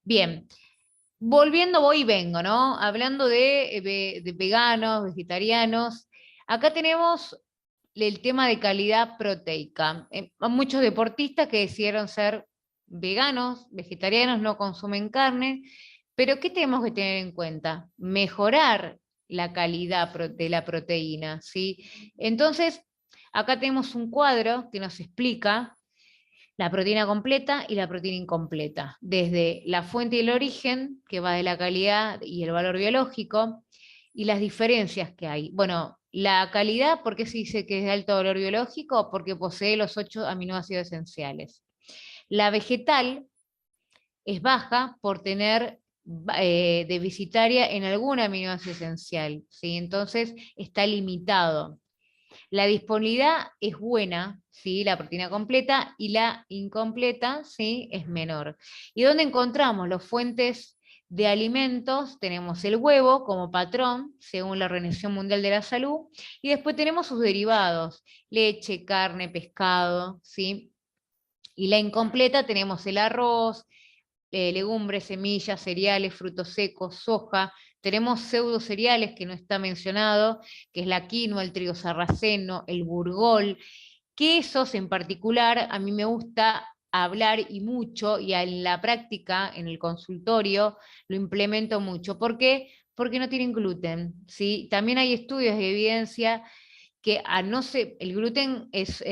Bien, volviendo voy y vengo, ¿no? Hablando de veganos, vegetarianos. Acá tenemos el tema de calidad proteica. Muchos deportistas que decidieron ser veganos, vegetarianos, no consumen carne, pero ¿qué tenemos que tener en cuenta? Mejorar la calidad de la proteína, ¿sí? Entonces, acá tenemos un cuadro que nos explica la proteína completa y la proteína incompleta, desde la fuente y el origen, que va de la calidad y el valor biológico, y las diferencias que hay. Bueno, la calidad, ¿por qué se dice que es de alto valor biológico? Porque posee los 8 aminoácidos esenciales. La vegetal es baja por tener deficitaria en algún aminoácido esencial, ¿sí? Entonces está limitado. La disponibilidad es buena, ¿sí? La proteína completa, y la incompleta, ¿sí? Es menor. ¿Y dónde encontramos las fuentes de alimentos? Tenemos el huevo como patrón, según la Organización Mundial de la Salud, y después tenemos sus derivados, leche, carne, pescado, ¿sí? Y la incompleta tenemos el arroz, legumbres, semillas, cereales, frutos secos, soja. Tenemos pseudo cereales que no está mencionado, que es la quinoa, el trigo sarraceno, el burgol. Quesos en particular, a mí me gusta hablar y mucho, y en la práctica, en el consultorio, lo implemento mucho. ¿Por qué? Porque no tienen gluten, ¿sí? También hay estudios de evidencia que no ser, el gluten es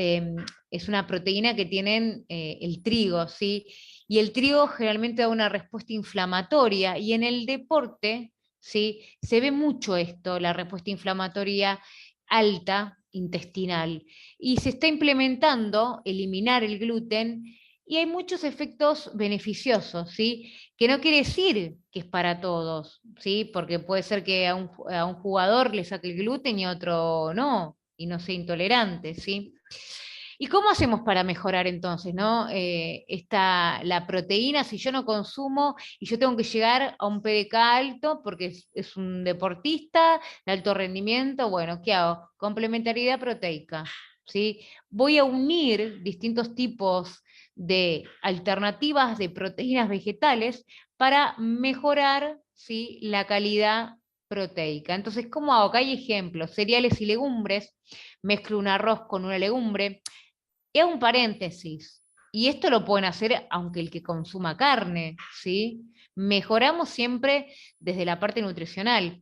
una proteína que tienen el trigo, ¿sí? Y el trigo generalmente da una respuesta inflamatoria, y en el deporte, ¿sí? Se ve mucho esto, la respuesta inflamatoria alta intestinal, y se está implementando eliminar el gluten, y hay muchos efectos beneficiosos, ¿sí? Que no quiere decir que es para todos, ¿sí? Porque puede ser que a un jugador le saque el gluten y a otro no, y no sea intolerante, ¿sí? ¿Y cómo hacemos para mejorar entonces, ¿no? La proteína, si yo no consumo y yo tengo que llegar a un PDK alto porque es un deportista de alto rendimiento, bueno, ¿qué hago? Complementariedad proteica, ¿sí? Voy a unir distintos tipos de alternativas de proteínas vegetales para mejorar, ¿sí?, la calidad proteica. Entonces, ¿cómo hago? Acá hay ejemplos: cereales y legumbres, mezclo un arroz con una legumbre. Y hago un paréntesis, y esto lo pueden hacer aunque el que consuma carne, ¿sí? Mejoramos siempre desde la parte nutricional.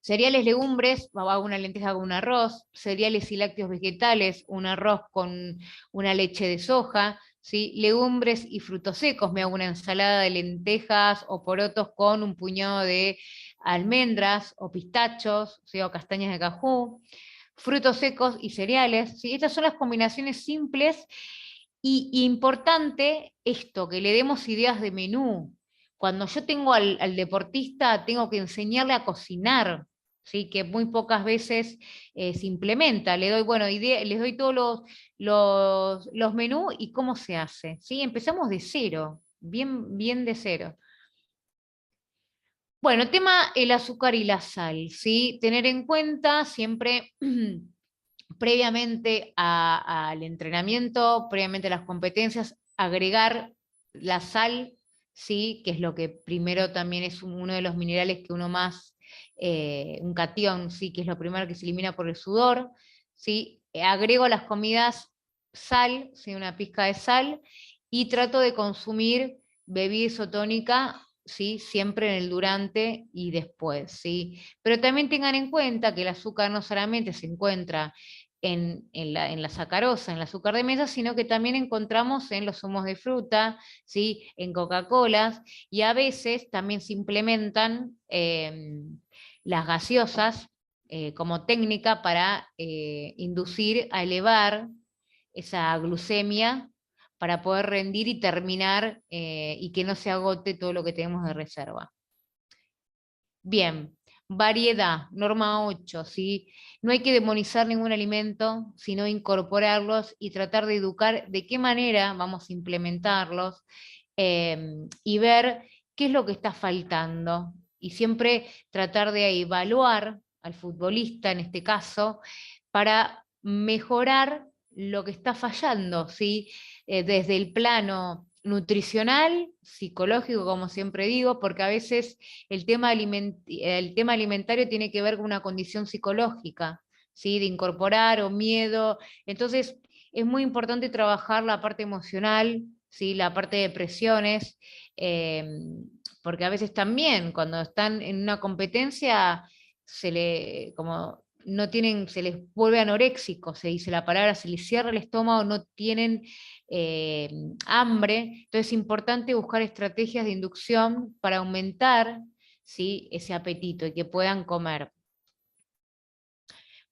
Cereales, legumbres, hago una lenteja con un arroz; cereales y lácteos vegetales, un arroz con una leche de soja, ¿sí? Legumbres y frutos secos, me hago una ensalada de lentejas o porotos con un puñado de almendras o pistachos, ¿sí?, o castañas de cajú. Frutos secos y cereales, ¿sí? Estas son las combinaciones simples, y importante esto, que le demos ideas de menú. Cuando yo tengo al deportista, tengo que enseñarle a cocinar, ¿sí? Que muy pocas veces se implementa. Le doy, bueno, les doy todos los menús y cómo se hace, ¿sí? Empezamos de cero, bien, bien de cero. Bueno, tema el azúcar y la sal, ¿sí? Tener en cuenta siempre previamente al entrenamiento, previamente a las competencias, agregar la sal, ¿sí?, que es lo que primero también es uno de los minerales que uno más, un catión, ¿sí?, que es lo primero que se elimina por el sudor, ¿sí? Agrego a las comidas sal, ¿sí?, una pizca de sal, y trato de consumir bebida isotónica, ¿sí?, siempre en el durante y después, ¿sí? Pero también tengan en cuenta que el azúcar no solamente se encuentra en la sacarosa, en el azúcar de mesa, sino que también encontramos en los zumos de fruta, ¿sí?, en Coca-Colas, y a veces también se implementan las gaseosas como técnica para inducir a elevar esa glucemia para poder rendir y terminar y que no se agote todo lo que tenemos de reserva. Bien, variedad, norma 8, ¿sí? No hay que demonizar ningún alimento, sino incorporarlos y tratar de educar de qué manera vamos a implementarlos, y ver qué es lo que está faltando. Y siempre tratar de evaluar al futbolista, en este caso, para mejorar lo que está fallando, ¿sí? Desde el plano nutricional, psicológico, como siempre digo, porque a veces el tema alimentario tiene que ver con una condición psicológica, ¿sí?, de incorporar o miedo. Entonces, es muy importante trabajar la parte emocional, ¿sí?, la parte de presiones, porque a veces también cuando están en una competencia como no tienen, se les vuelve anoréxico, se dice la palabra, se les cierra el estómago, no tienen hambre. Entonces es importante buscar estrategias de inducción para aumentar, ¿sí? Ese apetito y que puedan comer.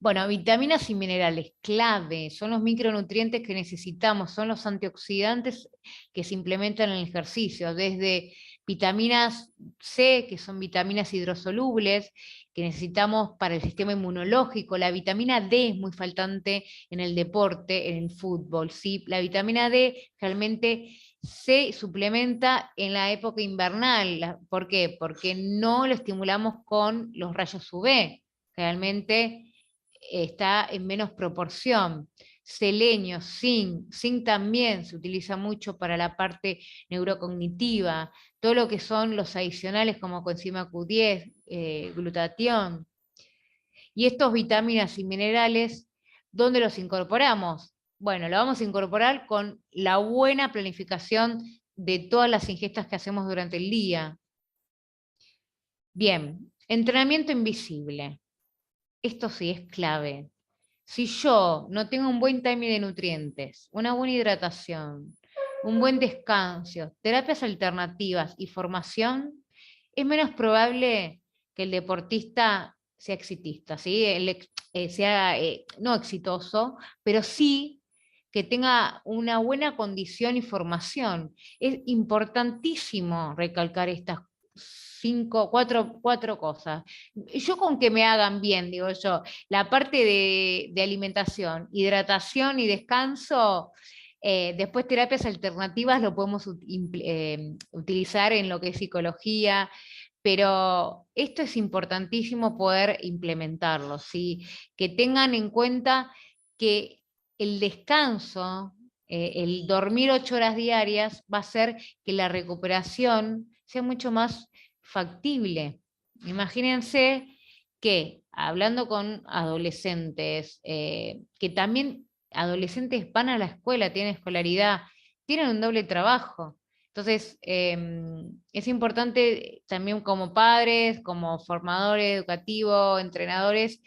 Bueno, vitaminas y minerales, clave, son los micronutrientes que necesitamos, son los antioxidantes que se implementan en el ejercicio, desde vitaminas C, que son vitaminas hidrosolubles, que necesitamos para el sistema inmunológico. La vitamina D es muy faltante en el deporte, en el fútbol, ¿sí? La vitamina D realmente se suplementa en la época invernal. ¿Por qué? Porque no lo estimulamos con los rayos UV. Realmente está en menos proporción. Selenio, zinc también se utiliza mucho para la parte neurocognitiva, todo lo que son los adicionales como coenzima Q10, glutatión. Y estos vitaminas y minerales, ¿dónde los incorporamos? Bueno, lo vamos a incorporar con la buena planificación de todas las ingestas que hacemos durante el día. Bien, entrenamiento invisible. Esto sí es clave. Si yo no tengo un buen timing de nutrientes, una buena hidratación, un buen descanso, terapias alternativas y formación, es menos probable que el deportista sea exitista, ¿sí? Sea no exitoso, pero sí que tenga una buena condición y formación. Es importantísimo recalcar estas cuatro cosas. Yo con que me hagan bien, digo yo, la parte de alimentación, hidratación y descanso, después terapias alternativas lo podemos utilizar en lo que es psicología, pero esto es importantísimo poder implementarlo, ¿sí? Que tengan en cuenta que el descanso, el dormir 8 horas diarias va a hacer que la recuperación sea mucho más factible. Imagínense que hablando con adolescentes, que también adolescentes van a la escuela, tienen escolaridad, tienen un doble trabajo. Entonces, es importante también como padres, como formadores educativos, entrenadores,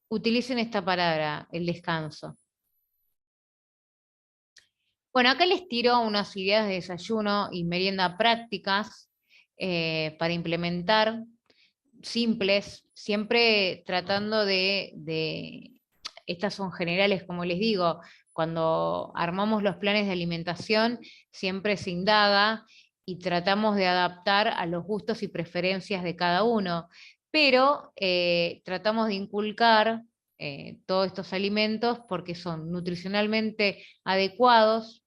utilicen esta palabra, el descanso. Bueno, acá les tiro unas ideas de desayuno y merienda prácticas para implementar, simples, siempre tratando estas son generales, como les digo, cuando armamos los planes de alimentación, siempre se indaga y tratamos de adaptar a los gustos y preferencias de cada uno, pero tratamos de inculcar todos estos alimentos porque son nutricionalmente adecuados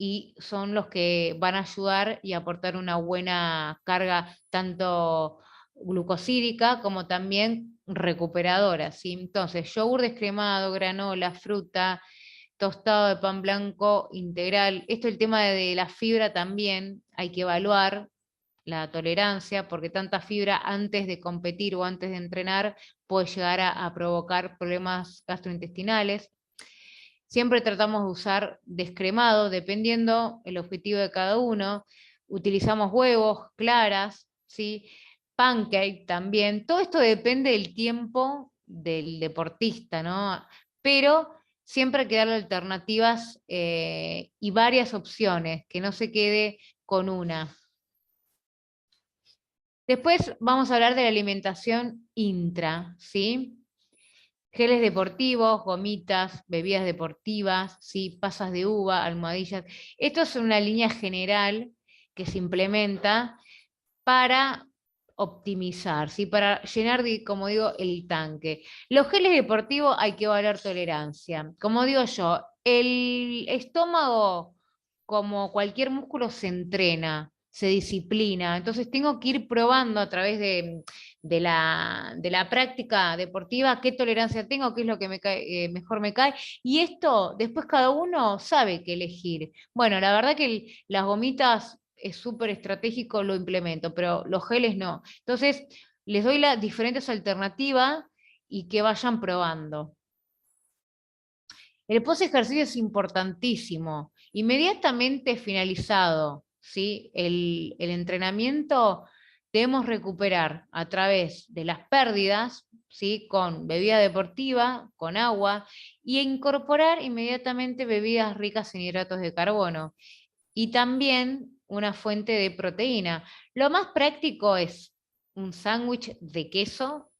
y son los que van a ayudar y aportar una buena carga tanto glucosídica como también recuperadora, ¿sí? Entonces, yogur descremado, granola, fruta, tostado de pan blanco integral. Esto el tema de la fibra también hay que evaluar la tolerancia, porque tanta fibra antes de competir o antes de entrenar puede llegar a provocar problemas gastrointestinales. Siempre tratamos de usar descremado, dependiendo el objetivo de cada uno. Utilizamos huevos, claras, ¿sí? Pancake también. Todo esto depende del tiempo del deportista, ¿no? Pero siempre hay que darle alternativas y varias opciones, que no se quede con una. Después vamos a hablar de la alimentación intra, ¿sí? Geles deportivos, gomitas, bebidas deportivas, ¿sí? Pasas de uva, almohadillas. Esto es una línea general que se implementa para optimizar, ¿sí? Para llenar, como digo, el tanque. Los geles deportivos hay que evaluar tolerancia. Como digo yo, el estómago, como cualquier músculo, se entrena, se disciplina. Entonces tengo que ir probando a través de la práctica deportiva qué tolerancia tengo, qué es lo que mejor me cae. Y esto después cada uno sabe qué elegir. Bueno, la verdad que las gomitas es súper estratégico, lo implemento, pero los geles no. Entonces, les doy las diferentes alternativas y que vayan probando. El post ejercicio es importantísimo. Inmediatamente finalizado, ¿sí? El entrenamiento, debemos recuperar a través de las pérdidas, ¿sí? Con bebida deportiva, con agua, y incorporar inmediatamente bebidas ricas en hidratos de carbono. Y también una fuente de proteína. Lo más práctico es un sándwich de queso,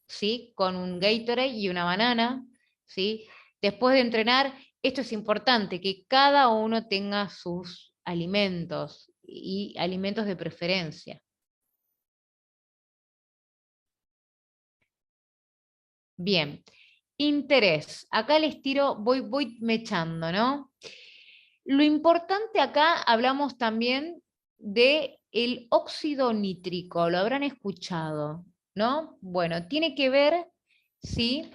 ¿sí? Con un Gatorade y una banana, ¿sí? Después de entrenar, esto es importante, que cada uno tenga sus alimentos y alimentos de preferencia. Bien, interés. Acá les tiro, voy mechando, ¿no? Lo importante acá, hablamos también de el óxido nítrico, lo habrán escuchado, ¿no? Bueno, tiene que ver, ¿sí?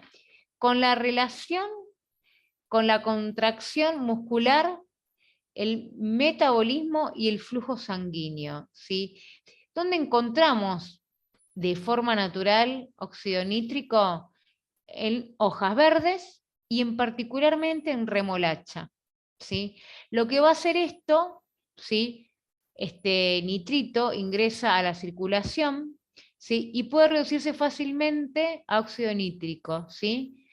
Con la relación, con la contracción muscular, el metabolismo y el flujo sanguíneo, ¿sí? ¿Dónde encontramos de forma natural óxido nítrico? En hojas verdes y en particularmente en remolacha, ¿sí? Lo que va a hacer esto, ¿sí? Este nitrito ingresa a la circulación, ¿sí? Y puede reducirse fácilmente a óxido nítrico, ¿sí?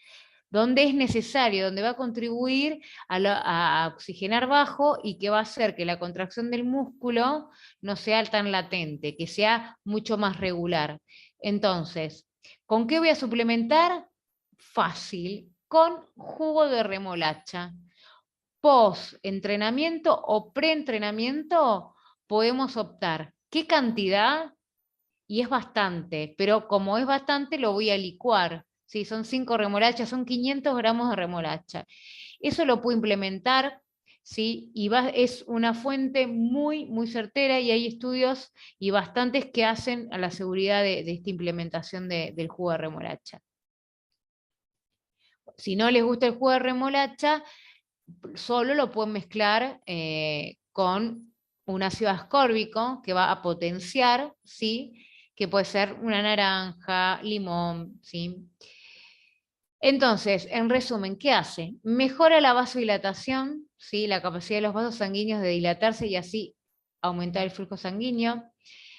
Donde es necesario, donde va a contribuir a oxigenar bajo y que va a hacer que la contracción del músculo no sea tan latente, que sea mucho más regular. Entonces, ¿con qué voy a suplementar? Fácil, con jugo de remolacha. Post-entrenamiento o pre-entrenamiento podemos optar. ¿Qué cantidad? Y es bastante, pero como es bastante lo voy a licuar. Sí, son 5 remolachas, son 500 gramos de remolacha. Eso lo puedo implementar, ¿sí? Y es una fuente muy, muy certera y hay estudios y bastantes que hacen a la seguridad de esta implementación del jugo de remolacha. Si no les gusta el jugo de remolacha, solo lo pueden mezclar con un ácido ascórbico que va a potenciar, ¿sí? Que puede ser una naranja, limón, ¿sí? Entonces, en resumen, ¿qué hace? Mejora la vasodilatación, ¿sí? La capacidad de los vasos sanguíneos de dilatarse y así aumentar el flujo sanguíneo.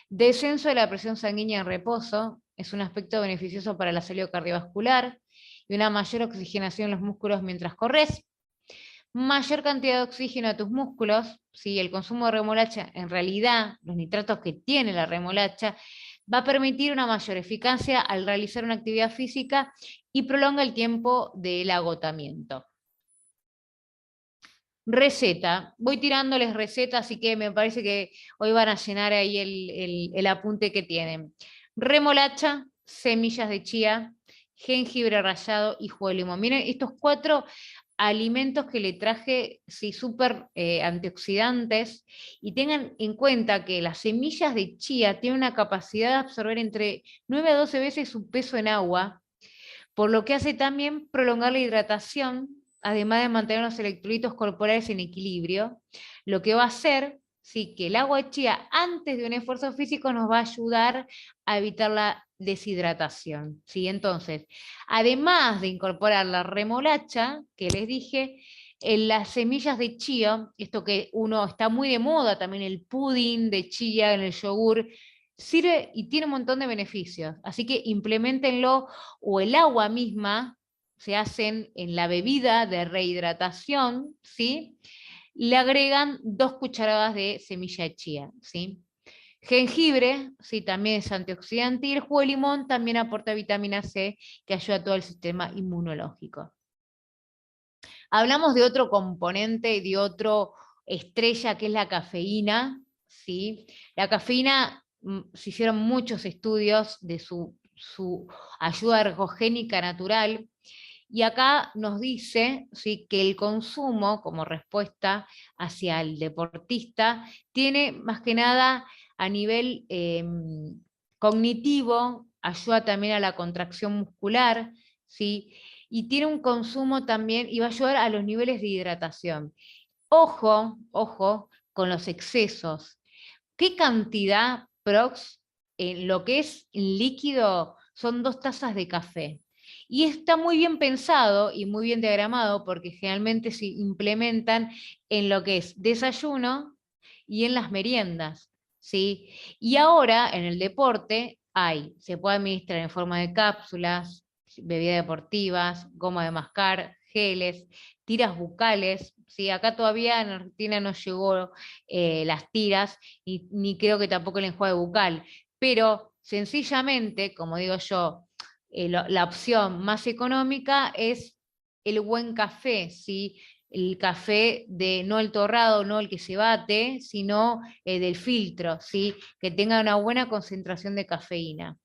Descenso de la presión sanguínea en reposo, es un aspecto beneficioso para la salud cardiovascular y una mayor oxigenación en los músculos mientras corres. Mayor cantidad de oxígeno a tus músculos, ¿sí? El consumo de remolacha, en realidad, los nitratos que tiene la remolacha, va a permitir una mayor eficacia al realizar una actividad física y prolonga el tiempo del agotamiento. Receta, voy tirándoles recetas, así que me parece que hoy van a llenar ahí el apunte que tienen. Remolacha, semillas de chía, jengibre rallado y jugo de limón. Miren, estos 4 alimentos que le traje, sí, súper antioxidantes, y tengan en cuenta que las semillas de chía tienen una capacidad de absorber entre 9 a 12 veces su peso en agua, por lo que hace también prolongar la hidratación, además de mantener los electrolitos corporales en equilibrio, lo que va a hacer, sí, que el agua de chía antes de un esfuerzo físico nos va a ayudar a evitar la deshidratación, ¿sí? Entonces, además de incorporar la remolacha, que les dije, en las semillas de chía, esto que está muy de moda también, el pudding de chía en el yogur, sirve y tiene un montón de beneficios, así que implementenlo, o el agua misma, se hacen en la bebida de rehidratación, ¿sí? Le agregan 2 cucharadas de semilla de chía, ¿sí? Jengibre, sí, también es antioxidante, y el jugo de limón también aporta vitamina C, que ayuda a todo el sistema inmunológico. Hablamos de otro componente, de otro estrella, que es la cafeína, ¿sí? La cafeína, se hicieron muchos estudios de su ayuda ergogénica natural, y acá nos dice, ¿sí?, que el consumo como respuesta hacia el deportista tiene más que nada a nivel cognitivo, ayuda también a la contracción muscular, ¿sí? Y tiene un consumo también, y va a ayudar a los niveles de hidratación. Ojo, ojo con los excesos. ¿Qué cantidad prox en lo que es líquido? Son 2 tazas de café. Y está muy bien pensado y muy bien diagramado, porque generalmente se implementan en lo que es desayuno y en las meriendas, ¿sí? Y ahora en el deporte se puede administrar en forma de cápsulas, bebidas deportivas, goma de mascar, geles, tiras bucales, ¿sí? Acá todavía en Argentina no llegó las tiras, ni creo que tampoco el enjuague bucal, pero Sencillamente, como digo yo, la opción más económica es el buen café, ¿sí? El café de no el torrado, no el que se bate, sino del filtro, ¿sí? Que tenga una buena concentración de cafeína.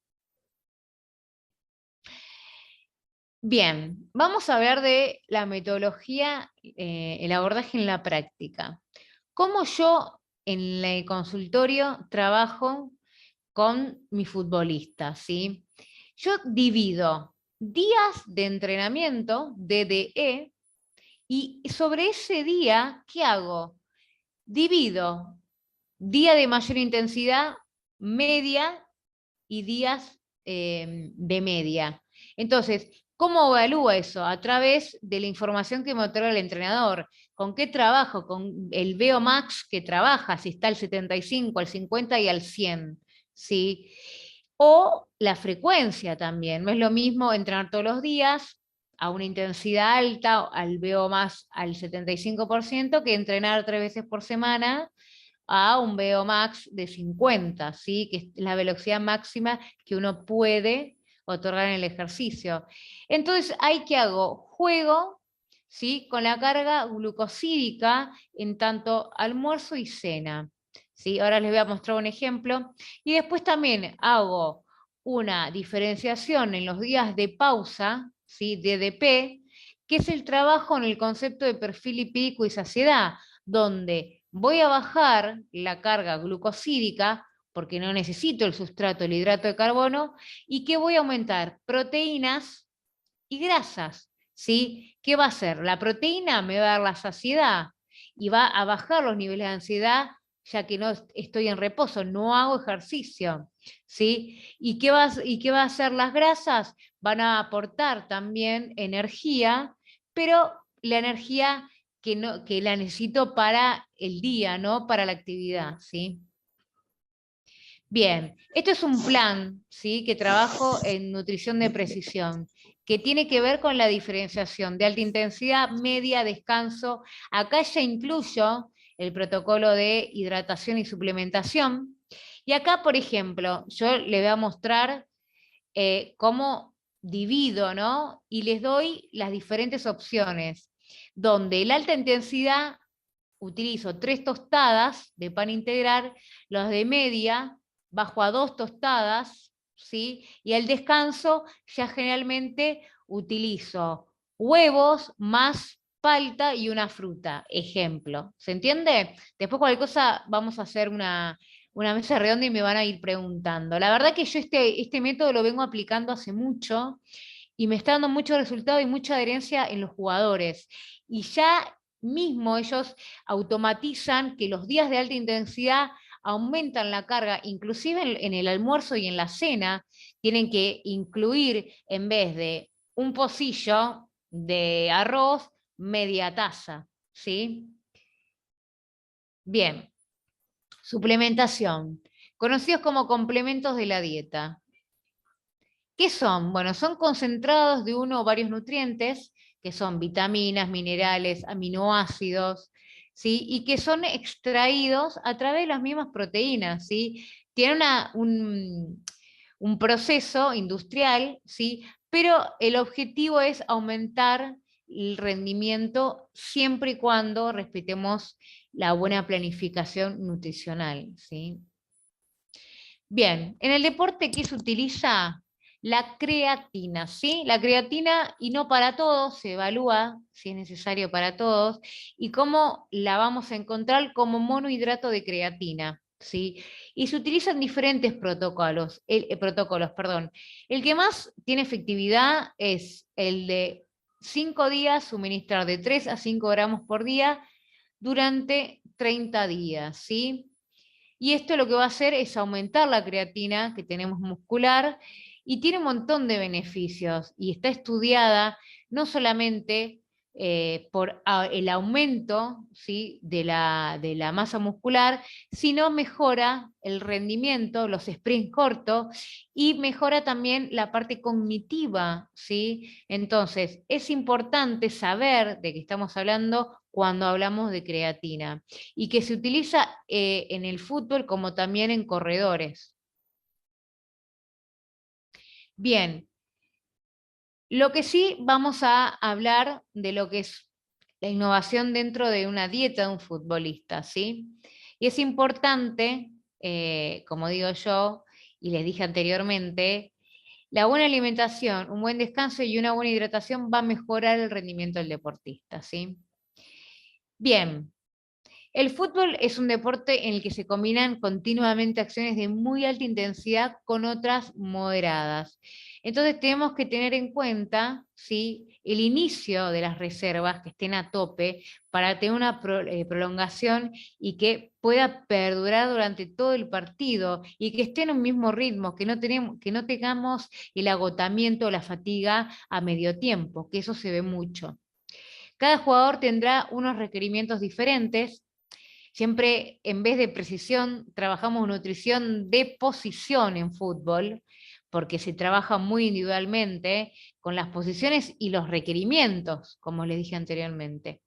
Bien, vamos a hablar de la metodología, el abordaje en la práctica. ¿Cómo yo en el consultorio trabajo con mi futbolista, ¿sí? Yo divido días de entrenamiento, DDE, y sobre ese día, ¿qué hago? Divido día de mayor intensidad, media y días de media. Entonces, ¿cómo evalúo eso? A través de la información que me otorga el entrenador. ¿Con qué trabajo? Con el VO Max que trabaja, si está al 75, al 50 y al 100. ¿Sí? O la frecuencia también. No es lo mismo entrenar todos los días a una intensidad alta, al VO más al 75%, que entrenar 3 veces por semana a un VO max de 50, ¿sí? Que es la velocidad máxima que uno puede otorgar en el ejercicio. Entonces, ¿hay que hago? Juego, ¿sí? Con la carga glucosídica en tanto almuerzo y cena. ¿Sí? Ahora les voy a mostrar un ejemplo. Y después también hago una diferenciación en los días de pausa, ¿sí? DDP, que es el trabajo en el concepto de perfil lipídico y saciedad, donde voy a bajar la carga glucosídica porque no necesito el sustrato, el hidrato de carbono, y que voy a aumentar proteínas y grasas. ¿Sí? ¿Qué va a hacer? La proteína me va a dar la saciedad y va a bajar los niveles de ansiedad ya que no estoy en reposo, no hago ejercicio. ¿Sí? ¿Y qué va a hacer las grasas? Van a aportar también energía, pero la energía que la necesito para el día, ¿no? Para la actividad, ¿sí? Bien, esto es un plan, ¿sí? Que trabajo en nutrición de precisión, que tiene que ver con la diferenciación de alta intensidad, media, descanso. Acá ya incluyo el protocolo de hidratación y suplementación. Y acá, por ejemplo, yo le voy a mostrar cómo divido, ¿no? Y les doy las diferentes opciones, donde la alta intensidad utilizo 3 tostadas de pan integral, los de media bajo a 2 tostadas, ¿sí? Y al descanso ya generalmente utilizo huevos más palta y una fruta, ejemplo. ¿Se entiende? Después cualquier cosa vamos a hacer una mesa redonda y me van a ir preguntando. La verdad que yo este método lo vengo aplicando hace mucho y me está dando mucho resultado y mucha adherencia en los jugadores. Y ya mismo ellos automatizan que los días de alta intensidad aumentan la carga, inclusive en el almuerzo y en la cena, tienen que incluir en vez de un pocillo de arroz, media taza, ¿sí? Bien, suplementación, conocidos como complementos de la dieta. ¿Qué son? Bueno, son concentrados de uno o varios nutrientes, que son vitaminas, minerales, aminoácidos, ¿sí? Y que son extraídos a través de las mismas proteínas, ¿sí? Tienen un proceso industrial, ¿sí? Pero el objetivo es aumentar el rendimiento siempre y cuando respetemos la buena planificación nutricional, ¿sí? Bien, en el deporte, ¿qué se utiliza? La creatina, ¿sí? La creatina, y no para todos, se evalúa si es necesario para todos, y cómo la vamos a encontrar como monohidrato de creatina, ¿sí? Y se utilizan diferentes protocolos, perdón. El que más tiene efectividad es el de 5 días, suministrar de 3 a 5 gramos por día durante 30 días, ¿sí? Y esto lo que va a hacer es aumentar la creatina que tenemos muscular y tiene un montón de beneficios y está estudiada no solamente por el aumento, ¿sí? de la masa muscular, sino mejora el rendimiento, los sprints cortos y mejora también la parte cognitiva, ¿sí? Entonces, es importante saber de qué estamos hablando cuando hablamos de creatina y que se utiliza en el fútbol como también en corredores. Bien, lo que sí vamos a hablar de lo que es la innovación dentro de una dieta de un futbolista, ¿sí? Y es importante, como digo yo, y les dije anteriormente, la buena alimentación, un buen descanso y una buena hidratación va a mejorar el rendimiento del deportista, ¿sí? Bien, el fútbol es un deporte en el que se combinan continuamente acciones de muy alta intensidad con otras moderadas. Entonces tenemos que tener en cuenta, ¿sí?, el inicio de las reservas que estén a tope para tener una prolongación y que pueda perdurar durante todo el partido y que esté en un mismo ritmo, que no tengamos el agotamiento o la fatiga a medio tiempo, que eso se ve mucho. Cada jugador tendrá unos requerimientos diferentes. Siempre, en vez de precisión, trabajamos nutrición de posición en fútbol, porque se trabaja muy individualmente con las posiciones y los requerimientos, como les dije anteriormente.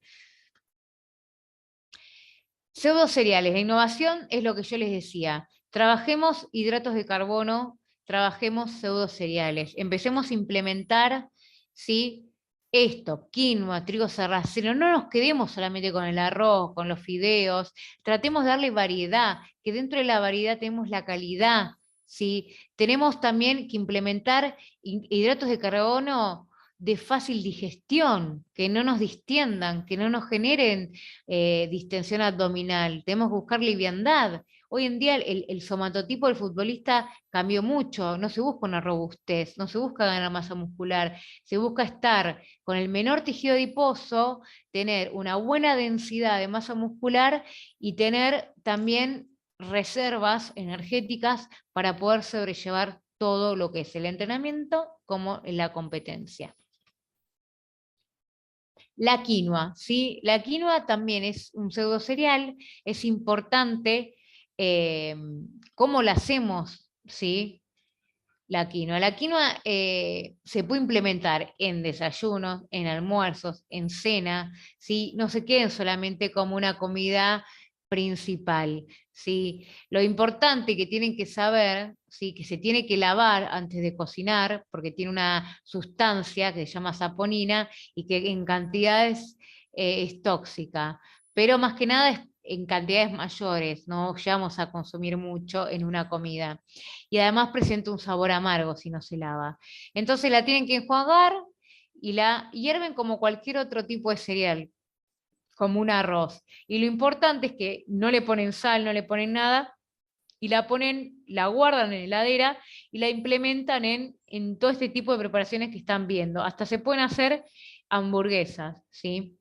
Pseudo cereales, la innovación es lo que yo les decía. Trabajemos hidratos de carbono, trabajemos pseudo cereales. Empecemos a implementar, ¿sí?, esto, quinoa, trigo sarraceno. No nos quedemos solamente con el arroz, con los fideos. Tratemos de darle variedad, que dentro de la variedad tenemos la calidad, ¿sí? Tenemos también que implementar hidratos de carbono de fácil digestión, que no nos distiendan, que no nos generen distensión abdominal. Tenemos que buscar liviandad. Hoy en día el somatotipo del futbolista cambió mucho, no se busca una robustez, no se busca ganar masa muscular, se busca estar con el menor tejido adiposo, tener una buena densidad de masa muscular y tener también reservas energéticas para poder sobrellevar todo lo que es el entrenamiento como la competencia. La quinoa, ¿sí? La quinoa también es un pseudo cereal, es importante cómo la hacemos, ¿sí? La quinoa. La quinoa se puede implementar en desayunos, en almuerzos, en cena, ¿sí? No se queden solamente como una comida principal, ¿sí? Lo importante que tienen que saber, ¿sí?, que se tiene que lavar antes de cocinar, porque tiene una sustancia que se llama saponina y que en cantidades es tóxica, pero más que nada es en cantidades mayores, no llegamos a consumir mucho en una comida. Y además presenta un sabor amargo si no se lava. Entonces la tienen que enjuagar y la hierven como cualquier otro tipo de cereal, como un arroz. Y lo importante es que no le ponen sal, no le ponen nada, y la guardan en heladera y la implementan en todo este tipo de preparaciones que están viendo. Hasta se pueden hacer hamburguesas, ¿sí?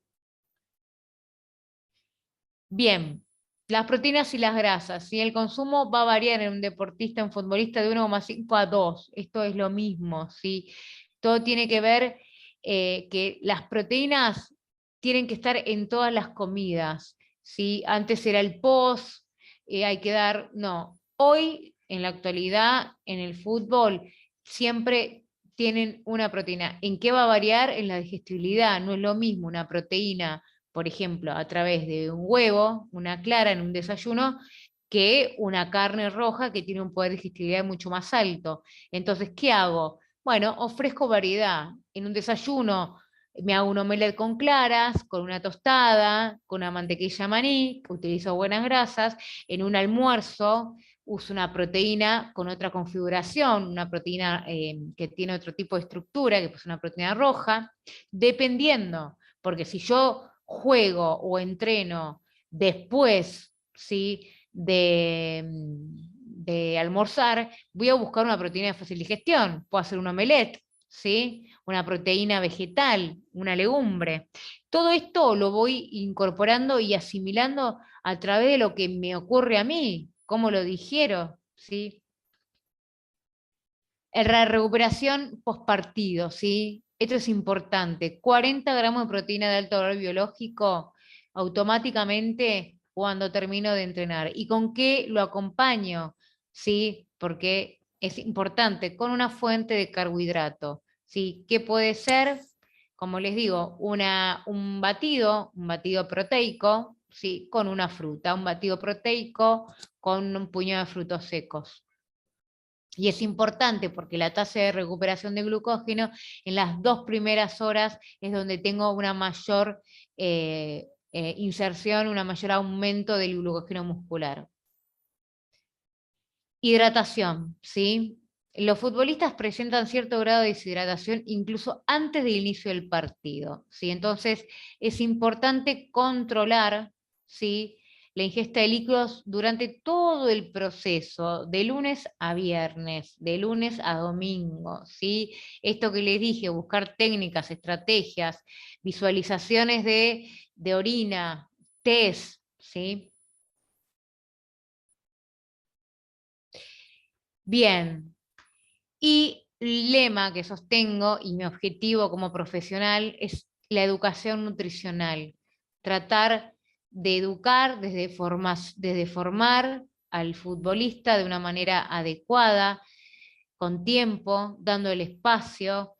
Bien, las proteínas y las grasas, ¿sí? El consumo va a variar en un deportista, en un futbolista de 1,5 a 2. Esto es lo mismo, ¿sí? Todo tiene que ver que las proteínas tienen que estar en todas las comidas, ¿sí? Antes era el post, hay que dar, no. Hoy, en la actualidad, en el fútbol, siempre tienen una proteína. ¿En qué va a variar? En la digestibilidad. No es lo mismo una proteína, por ejemplo, a través de un huevo, una clara en un desayuno, que una carne roja que tiene un poder de digestibilidad mucho más alto. Entonces, ¿qué hago? Bueno, ofrezco variedad. En un desayuno me hago un omelette con claras, con una tostada, con una mantequilla maní, utilizo buenas grasas. En un almuerzo uso una proteína con otra configuración, una proteína que tiene otro tipo de estructura, que es una proteína roja, dependiendo, porque si yo juego o entreno después, ¿sí?, de almorzar, voy a buscar una proteína de fácil digestión. Puedo hacer un omelette, ¿sí?, una proteína vegetal, una legumbre. Todo esto lo voy incorporando y asimilando a través de lo que me ocurre a mí, cómo lo digiero, ¿sí? La recuperación postpartido, ¿sí? Esto es importante. 40 gramos de proteína de alto valor biológico automáticamente cuando termino de entrenar. ¿Y con qué lo acompaño? ¿Sí? Porque es importante, con una fuente de carbohidrato, ¿sí? ¿Qué puede ser? Como les digo, un batido proteico, ¿sí?, con una fruta, un batido proteico con un puñado de frutos secos. Y es importante porque la tasa de recuperación de glucógeno en las 2 primeras horas es donde tengo una mayor inserción, un mayor aumento del glucógeno muscular. Hidratación, ¿sí? Los futbolistas presentan cierto grado de deshidratación incluso antes del inicio del partido, ¿sí? Entonces es importante controlar, ¿sí?, la ingesta de líquidos durante todo el proceso, de lunes a viernes, de lunes a domingo, ¿sí? Esto que les dije, buscar técnicas, estrategias, visualizaciones de orina, test, ¿sí? Bien, y el lema que sostengo y mi objetivo como profesional es la educación nutricional. Tratar de educar desde formar al futbolista de una manera adecuada, con tiempo, dando el espacio,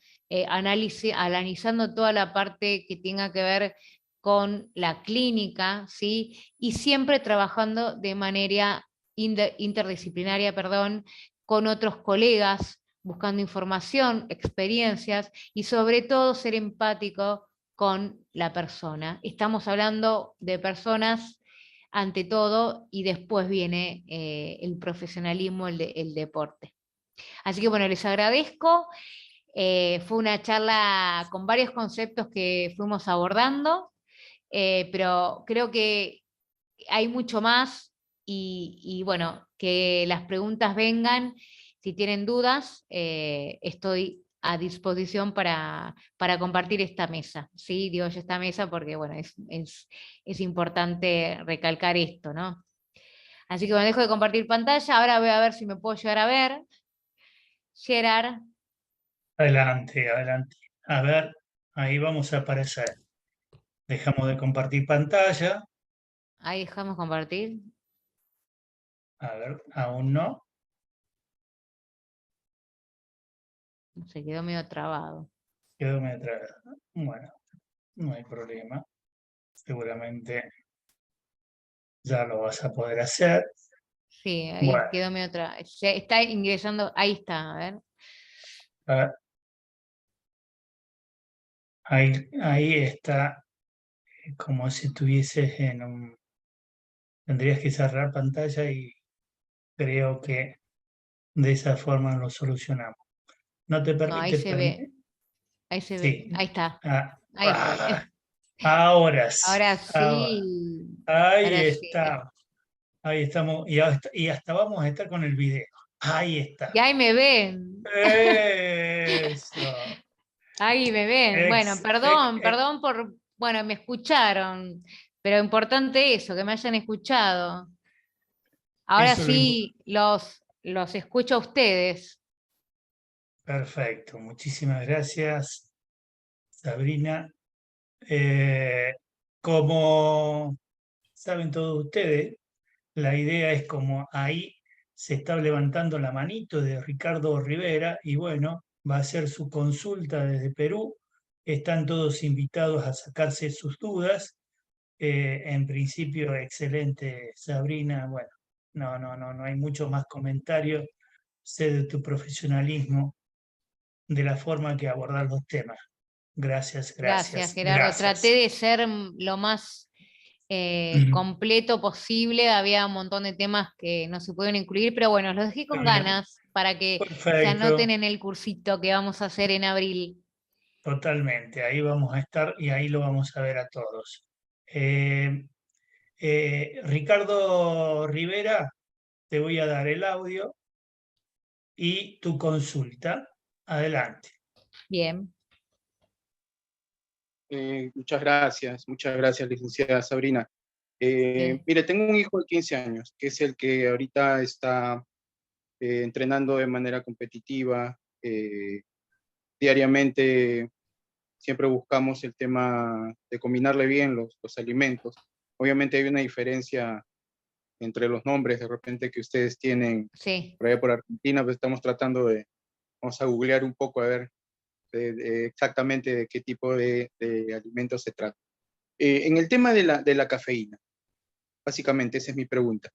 analizando toda la parte que tenga que ver con la clínica, ¿sí? Y siempre trabajando de manera interdisciplinaria, perdón, con otros colegas, buscando información, experiencias y sobre todo ser empático con la persona. Estamos hablando de personas ante todo y después viene el profesionalismo, el deporte. Así que bueno, les agradezco. Fue una charla con varios conceptos que fuimos abordando, pero creo que hay mucho más y bueno, que las preguntas vengan. Si tienen dudas, estoy a disposición para compartir esta mesa. Sí, digo yo esta mesa porque bueno, es importante recalcar esto, ¿no? Así que bueno, dejo de compartir pantalla. Ahora voy a ver si me puedo llegar a ver. Gerard. Adelante, adelante. A ver, ahí vamos a aparecer. Dejamos de compartir pantalla. Ahí dejamos compartir. A ver, aún no. Se quedó medio trabado. Quedó medio trabado. Bueno, no hay problema. Seguramente ya lo vas a poder hacer. Sí, ahí Bueno, quedó medio trabado. Se está ingresando, ahí está, a ver. a ver, ahí está, como si estuvieses en un... Tendrías que cerrar pantalla y creo que de esa forma lo solucionamos. ¿No te No, ahí permite se ve, permitir? ahí se ve, Sí. ahí está. Ah, Ahí. ah, ahora sí. Ahora Ah, sí. ahí Ahora sí. está. Ahí estamos. Y hasta vamos a estar con el video. Ahí Y está. ahí me ven. Eso. Ahí me ven. Bueno, Ex- ex- perdón, ex- perdón por, bueno, me escucharon, pero importante eso, que me hayan escuchado. Ahora Eso es lo sí los escucho a ustedes. perfecto. Muchísimas gracias, Sabrina. Eh, como saben todos ustedes, la idea es como ahí se está levantando la manito de Ricardo Rivera y bueno, va a hacer su consulta desde Perú. Están todos invitados a sacarse sus dudas. En principio, excelente, Sabrina. Bueno, no hay mucho más comentarios. Sé de tu profesionalismo, de la forma que abordar los temas. Gracias, Gracias, gracias, Gerardo. Traté gracias. de ser lo más completo posible. Había un montón de temas que no se pueden incluir, pero bueno, los dejé con ganas para que se anoten Perfecto. en el cursito que vamos a hacer en abril. Totalmente, ahí vamos a estar y ahí lo vamos a ver a todos. Eh, Ricardo Rivera, te voy a dar el audio y tu consulta. Adelante. Bien, Muchas gracias, licenciada Sabrina. bien. Mire, tengo un hijo de 15 años, que es el que ahorita está entrenando de manera competitiva. Diariamente siempre buscamos el tema de combinarle bien los alimentos. Obviamente hay una diferencia entre los nombres de repente que ustedes tienen Sí, por allá por Argentina, pues estamos tratando vamos a googlear un poco a ver exactamente de qué tipo de alimentos se trata. En el tema de la cafeína, básicamente esa es mi pregunta.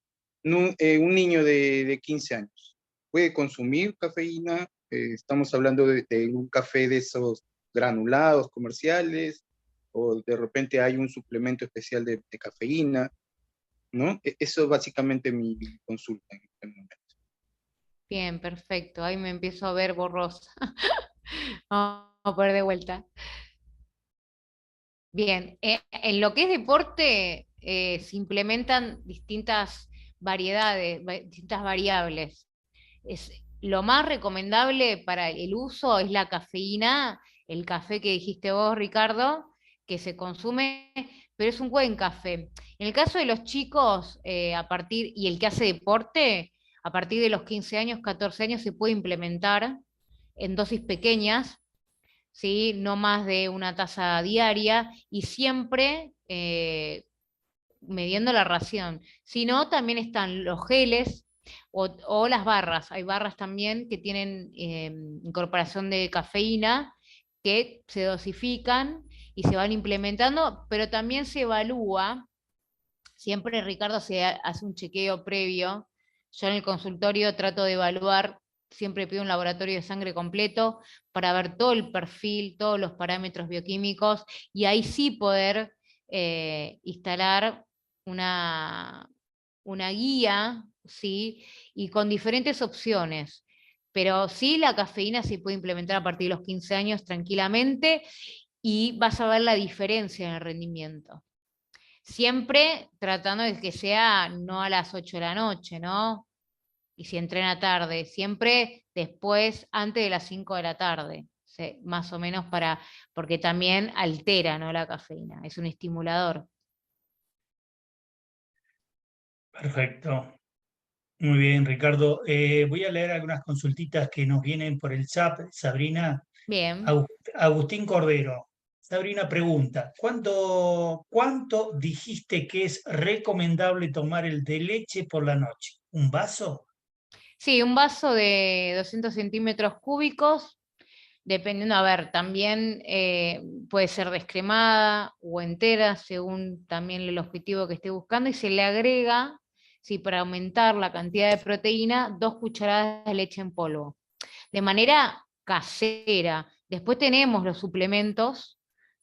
Un niño de 15 años, puede consumir cafeína. Estamos hablando de un café de esos granulados comerciales, o de repente hay un suplemento especial de cafeína, ¿no? Eso es básicamente mi consulta en este momento. Bien, perfecto. Ahí me empiezo a ver borrosa. Vamos a poner de vuelta. Bien, en lo que es deporte se implementan distintas variedades, distintas variables. Lo más recomendable para el uso es la cafeína, el café que dijiste vos, Ricardo, que se consume, pero es un buen café. En el caso de los chicos, y el que hace deporte, a partir de los 15 años, 14 años, se puede implementar en dosis pequeñas, ¿sí? No más de una taza diaria, y siempre midiendo la ración. Si no, también están los geles o las barras. Hay barras también que tienen incorporación de cafeína, que se dosifican y se van implementando, pero también se evalúa, siempre Ricardo se hace un chequeo previo. Yo en el consultorio trato de evaluar, siempre pido un laboratorio de sangre completo para ver todo el perfil, todos los parámetros bioquímicos, y ahí sí poder instalar una guía, ¿sí? Y con diferentes opciones. Pero sí, la cafeína se puede implementar a partir de los 15 años tranquilamente, y vas a ver la diferencia en el rendimiento. Siempre tratando de que sea no a las 8 de la noche, ¿no? Y si entrena tarde, siempre después, antes de las 5 de la tarde, ¿sí? Más o menos porque también altera, ¿no? La cafeína, es un estimulador. Perfecto. Muy bien, Ricardo. Voy a leer algunas consultitas que nos vienen por el chat. Sabrina, Bien. Agustín Cordero. Sabrina pregunta, ¿cuánto dijiste que es recomendable tomar el de leche por la noche? ¿Un vaso? Sí, un vaso de 200 centímetros cúbicos, dependiendo, a ver, también puede ser descremada o entera, según también el objetivo que esté buscando, y se le agrega, sí, para aumentar la cantidad de proteína, 2 cucharadas de leche en polvo, de manera casera. Después tenemos los suplementos,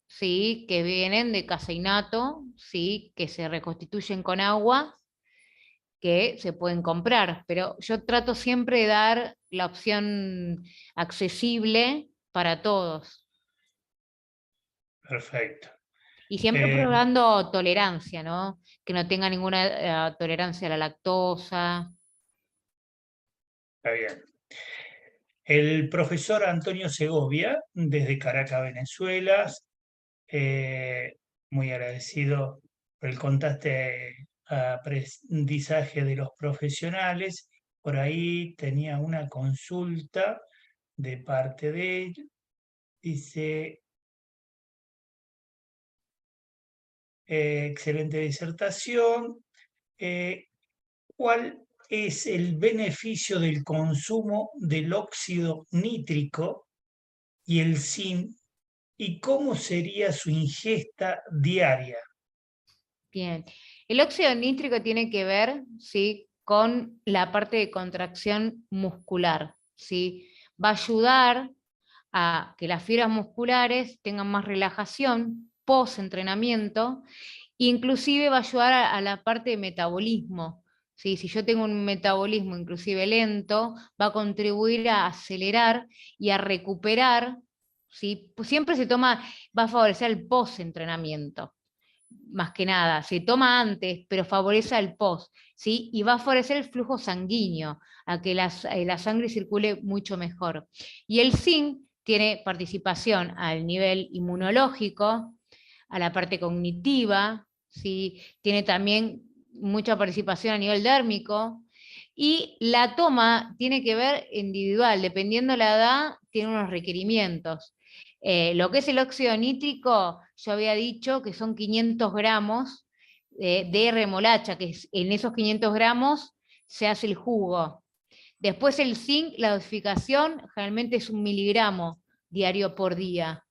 sí, que vienen de caseinato, sí, que se reconstituyen con agua, que se pueden comprar, pero yo trato siempre de dar la opción accesible para todos. Perfecto. Y siempre Eh, probando tolerancia, ¿no? Que no tenga ninguna tolerancia a la lactosa. Está bien. El profesor Antonio Segovia, desde Caracas, Venezuela, muy agradecido por el aprendizaje de los profesionales. Por ahí tenía una consulta de parte de ellos. Dice, excelente disertación. ¿Cuál es el beneficio del consumo del óxido nítrico y el zinc y cómo sería su ingesta diaria? Bien. El óxido nítrico tiene que ver, ¿sí?, con la parte de contracción muscular, ¿sí? Va a ayudar a que las fibras musculares tengan más relajación post-entrenamiento, inclusive va a ayudar a la parte de metabolismo, ¿sí? Si yo tengo un metabolismo inclusive lento, va a contribuir a acelerar y a recuperar, ¿sí? Pues siempre va a favorecer el post-entrenamiento, más que nada. Se toma antes, pero favorece al post, ¿sí? Y va a favorecer el flujo sanguíneo, a que la sangre circule mucho mejor. Y el zinc tiene participación al nivel inmunológico, a la parte cognitiva, ¿sí? Tiene también mucha participación a nivel dérmico, y la toma tiene que ver individual, dependiendo de la edad, tiene unos requerimientos. Lo que es el óxido nítrico, yo había dicho que son 500 gramos de remolacha, que en esos 500 gramos se hace el jugo. Después el zinc, la dosificación generalmente es 1 miligramo diario por día,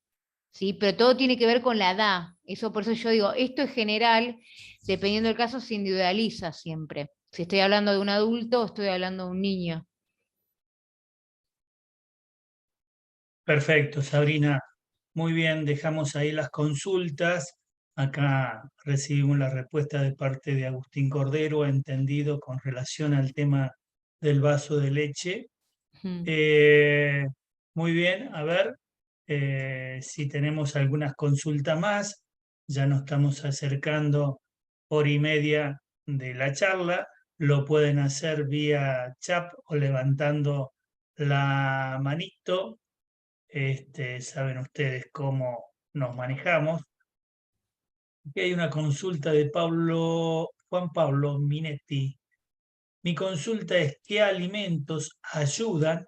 ¿sí? Pero todo tiene que ver con la edad. Por eso yo digo, esto es general, dependiendo del caso se individualiza siempre. Si estoy hablando de un adulto o estoy hablando de un niño. Perfecto, Sabrina. Muy bien, dejamos ahí las consultas. Acá recibimos la respuesta de parte de Agustín Cordero, entendido con relación al tema del vaso de leche. Mm. Muy bien, a ver si tenemos algunas consultas más. Ya nos estamos acercando hora y media de la charla. Lo pueden hacer vía chat o levantando la manito. Saben ustedes cómo nos manejamos. Aquí hay una consulta de Juan Pablo Minetti. Mi consulta es: ¿qué alimentos ayudan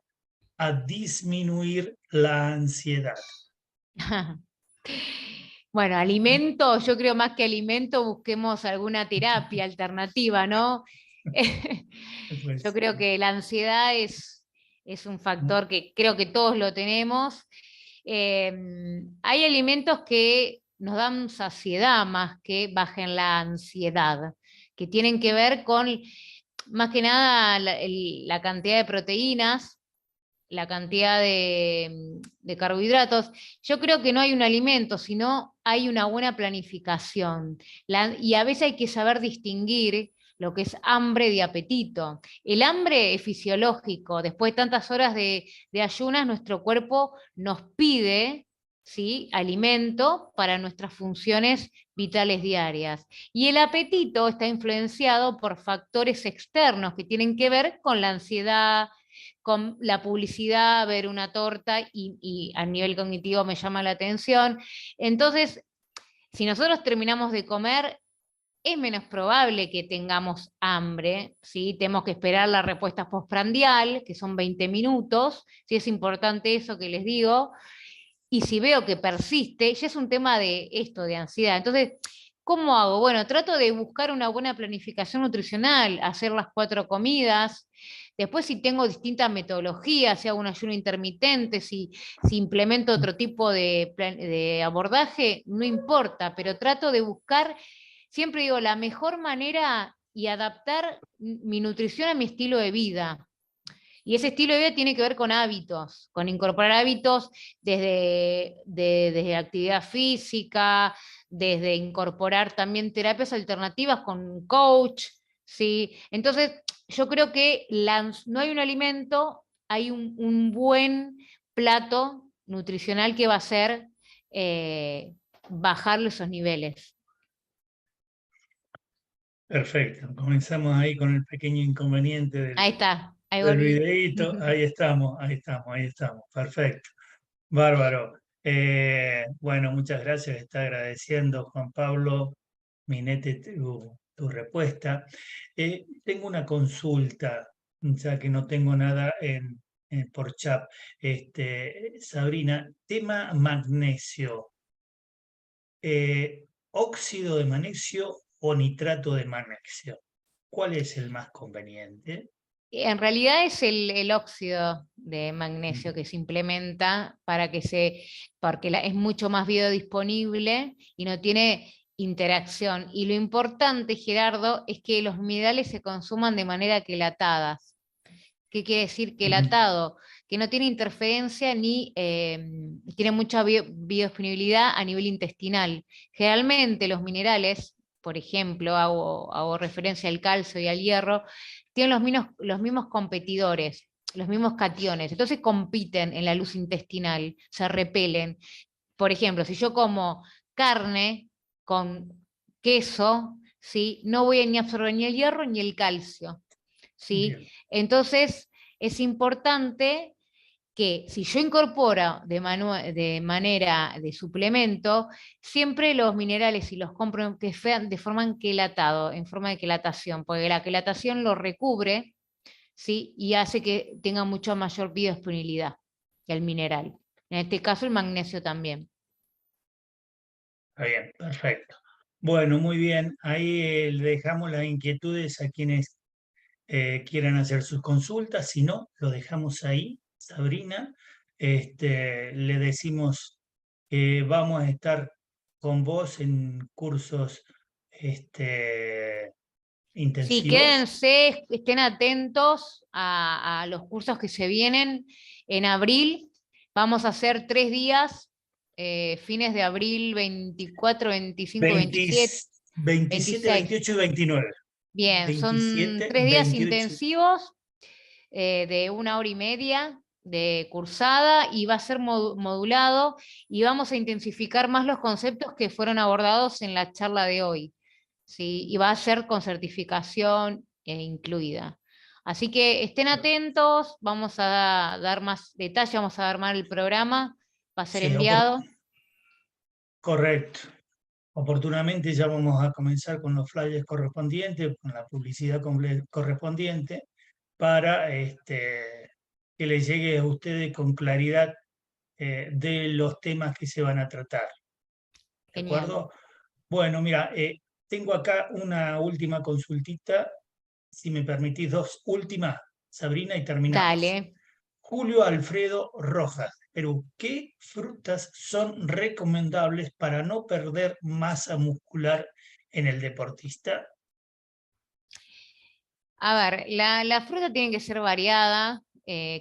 a disminuir la ansiedad? Bueno, alimento, yo creo más que alimento, busquemos alguna terapia alternativa, ¿no? Yo Pues, creo que la ansiedad es un factor que creo que todos lo tenemos. Hay alimentos que nos dan saciedad más que bajen la ansiedad, que tienen que ver con, más que nada, la cantidad de proteínas, la cantidad de carbohidratos. Yo creo que no hay un alimento, sino hay una buena planificación. Y a veces hay que saber distinguir lo que es hambre de apetito. El hambre es fisiológico. Después de tantas horas de ayunas, nuestro cuerpo nos pide, ¿sí?, alimento para nuestras funciones vitales diarias. Y el apetito está influenciado por factores externos que tienen que ver con la ansiedad, con la publicidad, ver una torta y a nivel cognitivo me llama la atención. Entonces, si nosotros terminamos de comer, es menos probable que tengamos hambre, ¿sí? Tenemos que esperar la respuesta postprandial, que son 20 minutos, ¿sí? Es importante eso que les digo. Y si veo que persiste, ya es un tema de esto, de ansiedad. Entonces, ¿cómo hago? Bueno, trato de buscar una buena planificación nutricional, hacer las 4 comidas. Después, si tengo distintas metodologías, si hago un ayuno intermitente, si implemento otro tipo de abordaje, no importa, pero trato de buscar, siempre digo, la mejor manera y adaptar mi nutrición a mi estilo de vida. Y ese estilo de vida tiene que ver con hábitos, con incorporar hábitos desde actividad física, desde incorporar también terapias alternativas con coach, ¿sí? Entonces, yo creo que no hay un alimento, hay un buen plato nutricional que va a ser bajarle esos niveles. perfecto, comenzamos ahí con el pequeño inconveniente Ahí está, ahí del volví. videíto. Ahí estamos, ahí estamos, ahí estamos. Perfecto. Bárbaro. Bueno, muchas gracias. Está agradeciendo, Juan Pablo Minete, tu respuesta. Tengo una consulta, ya que no tengo nada por chat. Sabrina, tema magnesio. ¿Óxido de magnesio o nitrato de magnesio? ¿Cuál es el más conveniente? En realidad es el óxido de magnesio que se implementa porque es mucho más biodisponible y no tiene interacción. Y lo importante, Gerardo, es que los minerales se consuman de manera quelatadas. ¿Qué quiere decir quelatado? Que no tiene interferencia ni tiene mucha biodisponibilidad a nivel intestinal. Generalmente los minerales, por ejemplo, hago referencia al calcio y al hierro, tienen los mismos competidores, los mismos cationes. Entonces compiten en la luz intestinal, se repelen. Por ejemplo, si yo como carne con queso, ¿sí?, no voy a ni absorber ni el hierro ni el calcio. ¿Sí? Bien. Entonces, es importante que si yo incorporo de manera de suplemento, siempre los minerales y los compro que sean de forma quelatado, en forma de quelatación, porque la quelatación lo recubre, ¿sí?, y hace que tenga mucho mayor biodisponibilidad que el mineral. En este caso, el magnesio también. Está bien, perfecto. Bueno, muy bien. Ahí le dejamos las inquietudes a quienes quieran hacer sus consultas. Si no, lo dejamos ahí, Sabrina. Le decimos que vamos a estar con vos en cursos Sí, intensivos. quédense, estén atentos a los cursos que se vienen en abril. Vamos a hacer 3 días, fines de abril 24, 25, 27, 27, 26. 28 y 29. Bien, son 27, 3 días 28. intensivos de 1 hora y media de cursada y va a ser modulado y vamos a intensificar más los conceptos que fueron abordados en la charla de hoy, ¿sí? Y va a ser con certificación incluida. Así que estén atentos, vamos a dar más detalles, vamos a armar el programa, va a ser Sí, enviado. correcto. Oportunamente ya vamos a comenzar con los flyers correspondientes, con la publicidad correspondiente, para que les llegue a ustedes con claridad de los temas que se van a tratar. ¿De Genial. acuerdo? Bueno, mira, tengo acá una última consultita, si me permitís, 2 últimas, Sabrina, y terminamos. Dale. Julio Alfredo Rojas, Perú. ¿Qué frutas son recomendables para no perder masa muscular en el deportista? A ver, la fruta tiene que ser variada,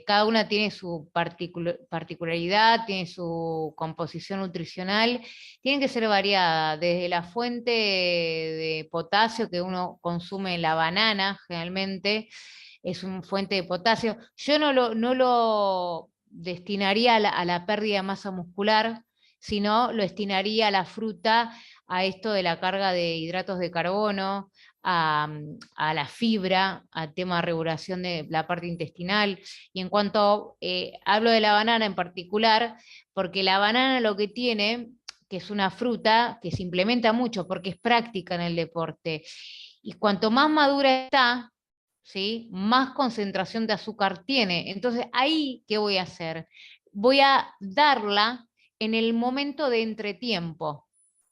cada una tiene su particularidad, tiene su composición nutricional, tiene que ser variada, desde la fuente de potasio que uno consume en la banana, generalmente, es una fuente de potasio. Yo no lo destinaría a la pérdida de masa muscular, sino lo destinaría a la fruta, a esto de la carga de hidratos de carbono, a la fibra, al tema de regulación de la parte intestinal. Y en cuanto hablo de la banana en particular, porque la banana lo que tiene, que es una fruta que se implementa mucho porque es práctica en el deporte, y cuanto más madura está, ¿sí?, más concentración de azúcar tiene. Entonces, ahí, ¿qué voy a hacer? Voy a darla en el momento de entretiempo,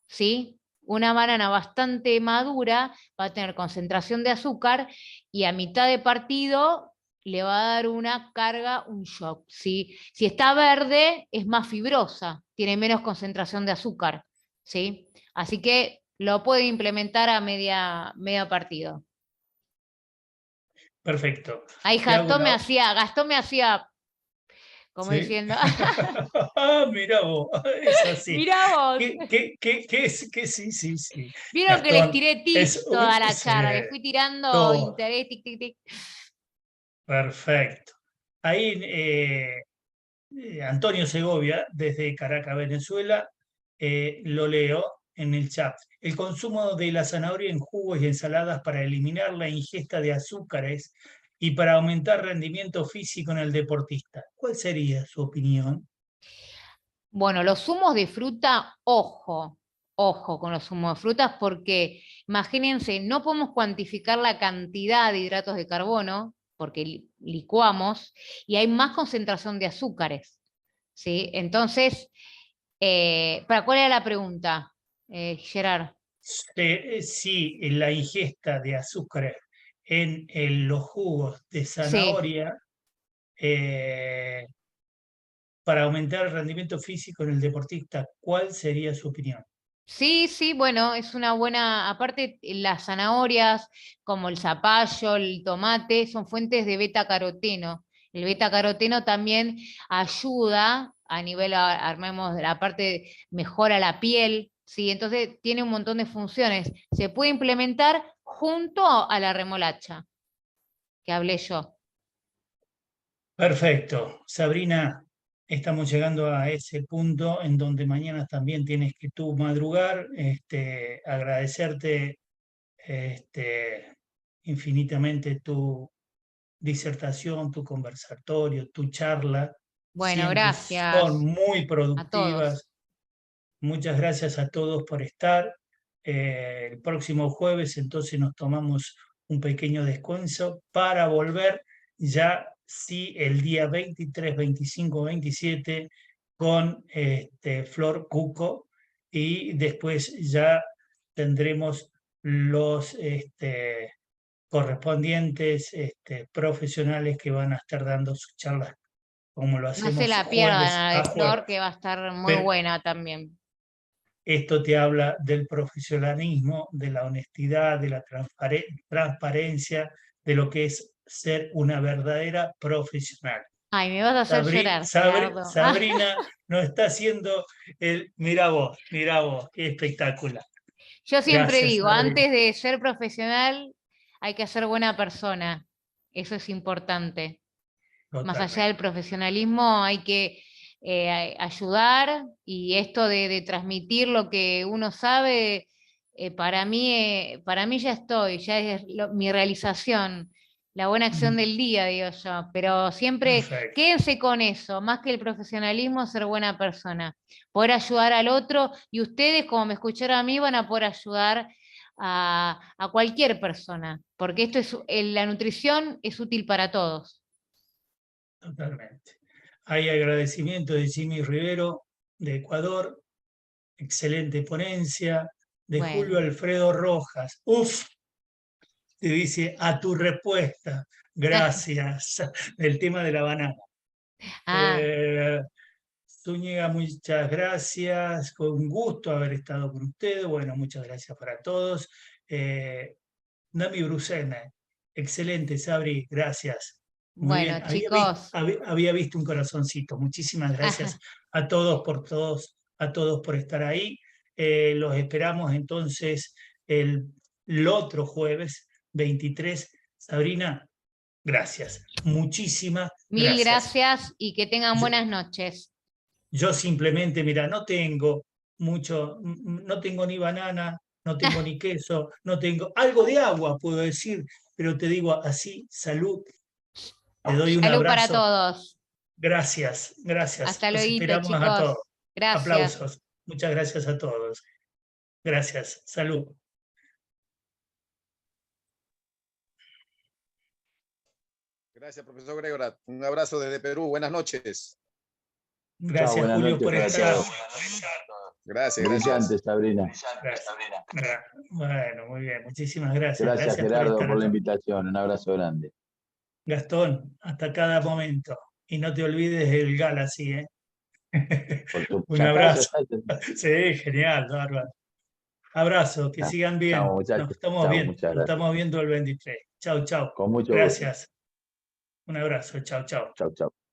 ¿sí? Una banana bastante madura va a tener concentración de azúcar y a mitad de partido le va a dar una carga, un shock, ¿sí? Si está verde, es más fibrosa, tiene menos concentración de azúcar, ¿sí? Así que lo puede implementar a media partido. Perfecto. Ahí Gastón me hacía como ¿Sí? diciendo, Mirá vos, es así. mirá vos. Sí, sí, sí. Vieron que les Gastón tiré es tips toda la sí, charla, les fui tirando todo. interés, tic, tic, tic. Perfecto. Ahí Antonio Segovia, desde Caracas, Venezuela, lo leo en el chat. El consumo de la zanahoria en jugos y ensaladas para eliminar la ingesta de azúcares y para aumentar rendimiento físico en el deportista. ¿Cuál sería su opinión? Bueno, los zumos de fruta, ojo con los zumos de frutas, porque imagínense, no podemos cuantificar la cantidad de hidratos de carbono, porque licuamos, y hay más concentración de azúcares, ¿sí? Entonces, ¿cuál era la pregunta, Gerard? Si la ingesta de azúcares en los jugos de Sí. zanahoria para aumentar el rendimiento físico en el deportista, ¿cuál sería su opinión? Sí, sí, bueno, es una buena, aparte las zanahorias, como el zapallo, el tomate, son fuentes de beta caroteno. El beta caroteno también ayuda a nivel, armemos la parte, mejora la piel, ¿sí? Entonces tiene un montón de funciones. Se puede implementar junto a la remolacha, que hablé yo. Perfecto. Sabrina, estamos llegando a ese punto en donde mañana también tienes que tú madrugar. Agradecerte infinitamente tu disertación, tu conversatorio, tu charla. Bueno, Siempre son gracias muy a todos. productivas. Muchas gracias a todos por estar. El próximo jueves entonces nos tomamos un pequeño descanso para volver ya sí el día 23, 25, 27 con Flor Cuco y después ya tendremos los correspondientes profesionales que van a estar dando sus charlas como lo No se hacemos la pierdan jueves a la a de Flor, jueves. que va a estar muy Pero buena también. esto te habla del profesionalismo, de la honestidad, de la transparencia, de lo que es ser una verdadera profesional. Ay, me vas a hacer llorar, Gerardo. Sabrina nos está haciendo el... Mirá vos, qué espectacular. Yo siempre Gracias, digo, Sabrina. antes de ser profesional hay que ser buena persona. Eso es importante. Más allá del profesionalismo hay que ayudar, y esto de transmitir lo que uno sabe, para mí ya estoy, ya es mi realización, la buena acción del día, digo yo. Pero siempre Perfecto. quédense con eso, más que el profesionalismo, ser buena persona, poder ayudar al otro, y ustedes, como me escucharon a mí, van a poder ayudar a cualquier persona, porque esto la nutrición es útil para todos. Totalmente. Hay agradecimiento de Jimmy Rivero, de Ecuador, excelente ponencia, de Bueno. Julio Alfredo Rojas. Uf, te dice a tu respuesta, gracias, del tema de la banana. Zúñiga, muchas gracias, fue un gusto haber estado con ustedes. Bueno, muchas gracias para todos. Nami Brusene, excelente, Sabri, gracias. Muy Bueno, bien, chicos. había visto un corazoncito. Muchísimas gracias a todos por estar ahí. Los esperamos entonces el otro jueves 23. Sabrina, gracias. Muchísimas Mil gracias. gracias y que tengan buenas noches. Yo simplemente, mira, no tengo mucho, no tengo ni banana, no tengo ni queso, no tengo algo de agua, puedo decir, pero te digo así, salud. Te doy un Salud para abrazo. todos. Gracias. Hasta Los luego, esperamos a chicos. todos. Gracias. Aplausos. Muchas gracias a todos. Gracias. Salud. Gracias, profesor Gregorat. Un abrazo desde Perú. Buenas noches. Gracias, buenas Julio, noches por para estar. todos. Gracias, Brillante, Sabrina. Bueno, muy bien. Muchísimas gracias. Gracias, por Gerardo, estar por la acá. invitación. Un abrazo grande. Gastón, hasta cada momento. Y no te olvides el Galaxy, ¿eh? Un abrazo. Sí, genial, bárbaro. Abrazo, que sigan bien. Chao, muchachos. Nos estamos viendo el 23. Chau, chau. Con mucho Gracias. gusto. Un abrazo. Chau, chau. Chau, chau.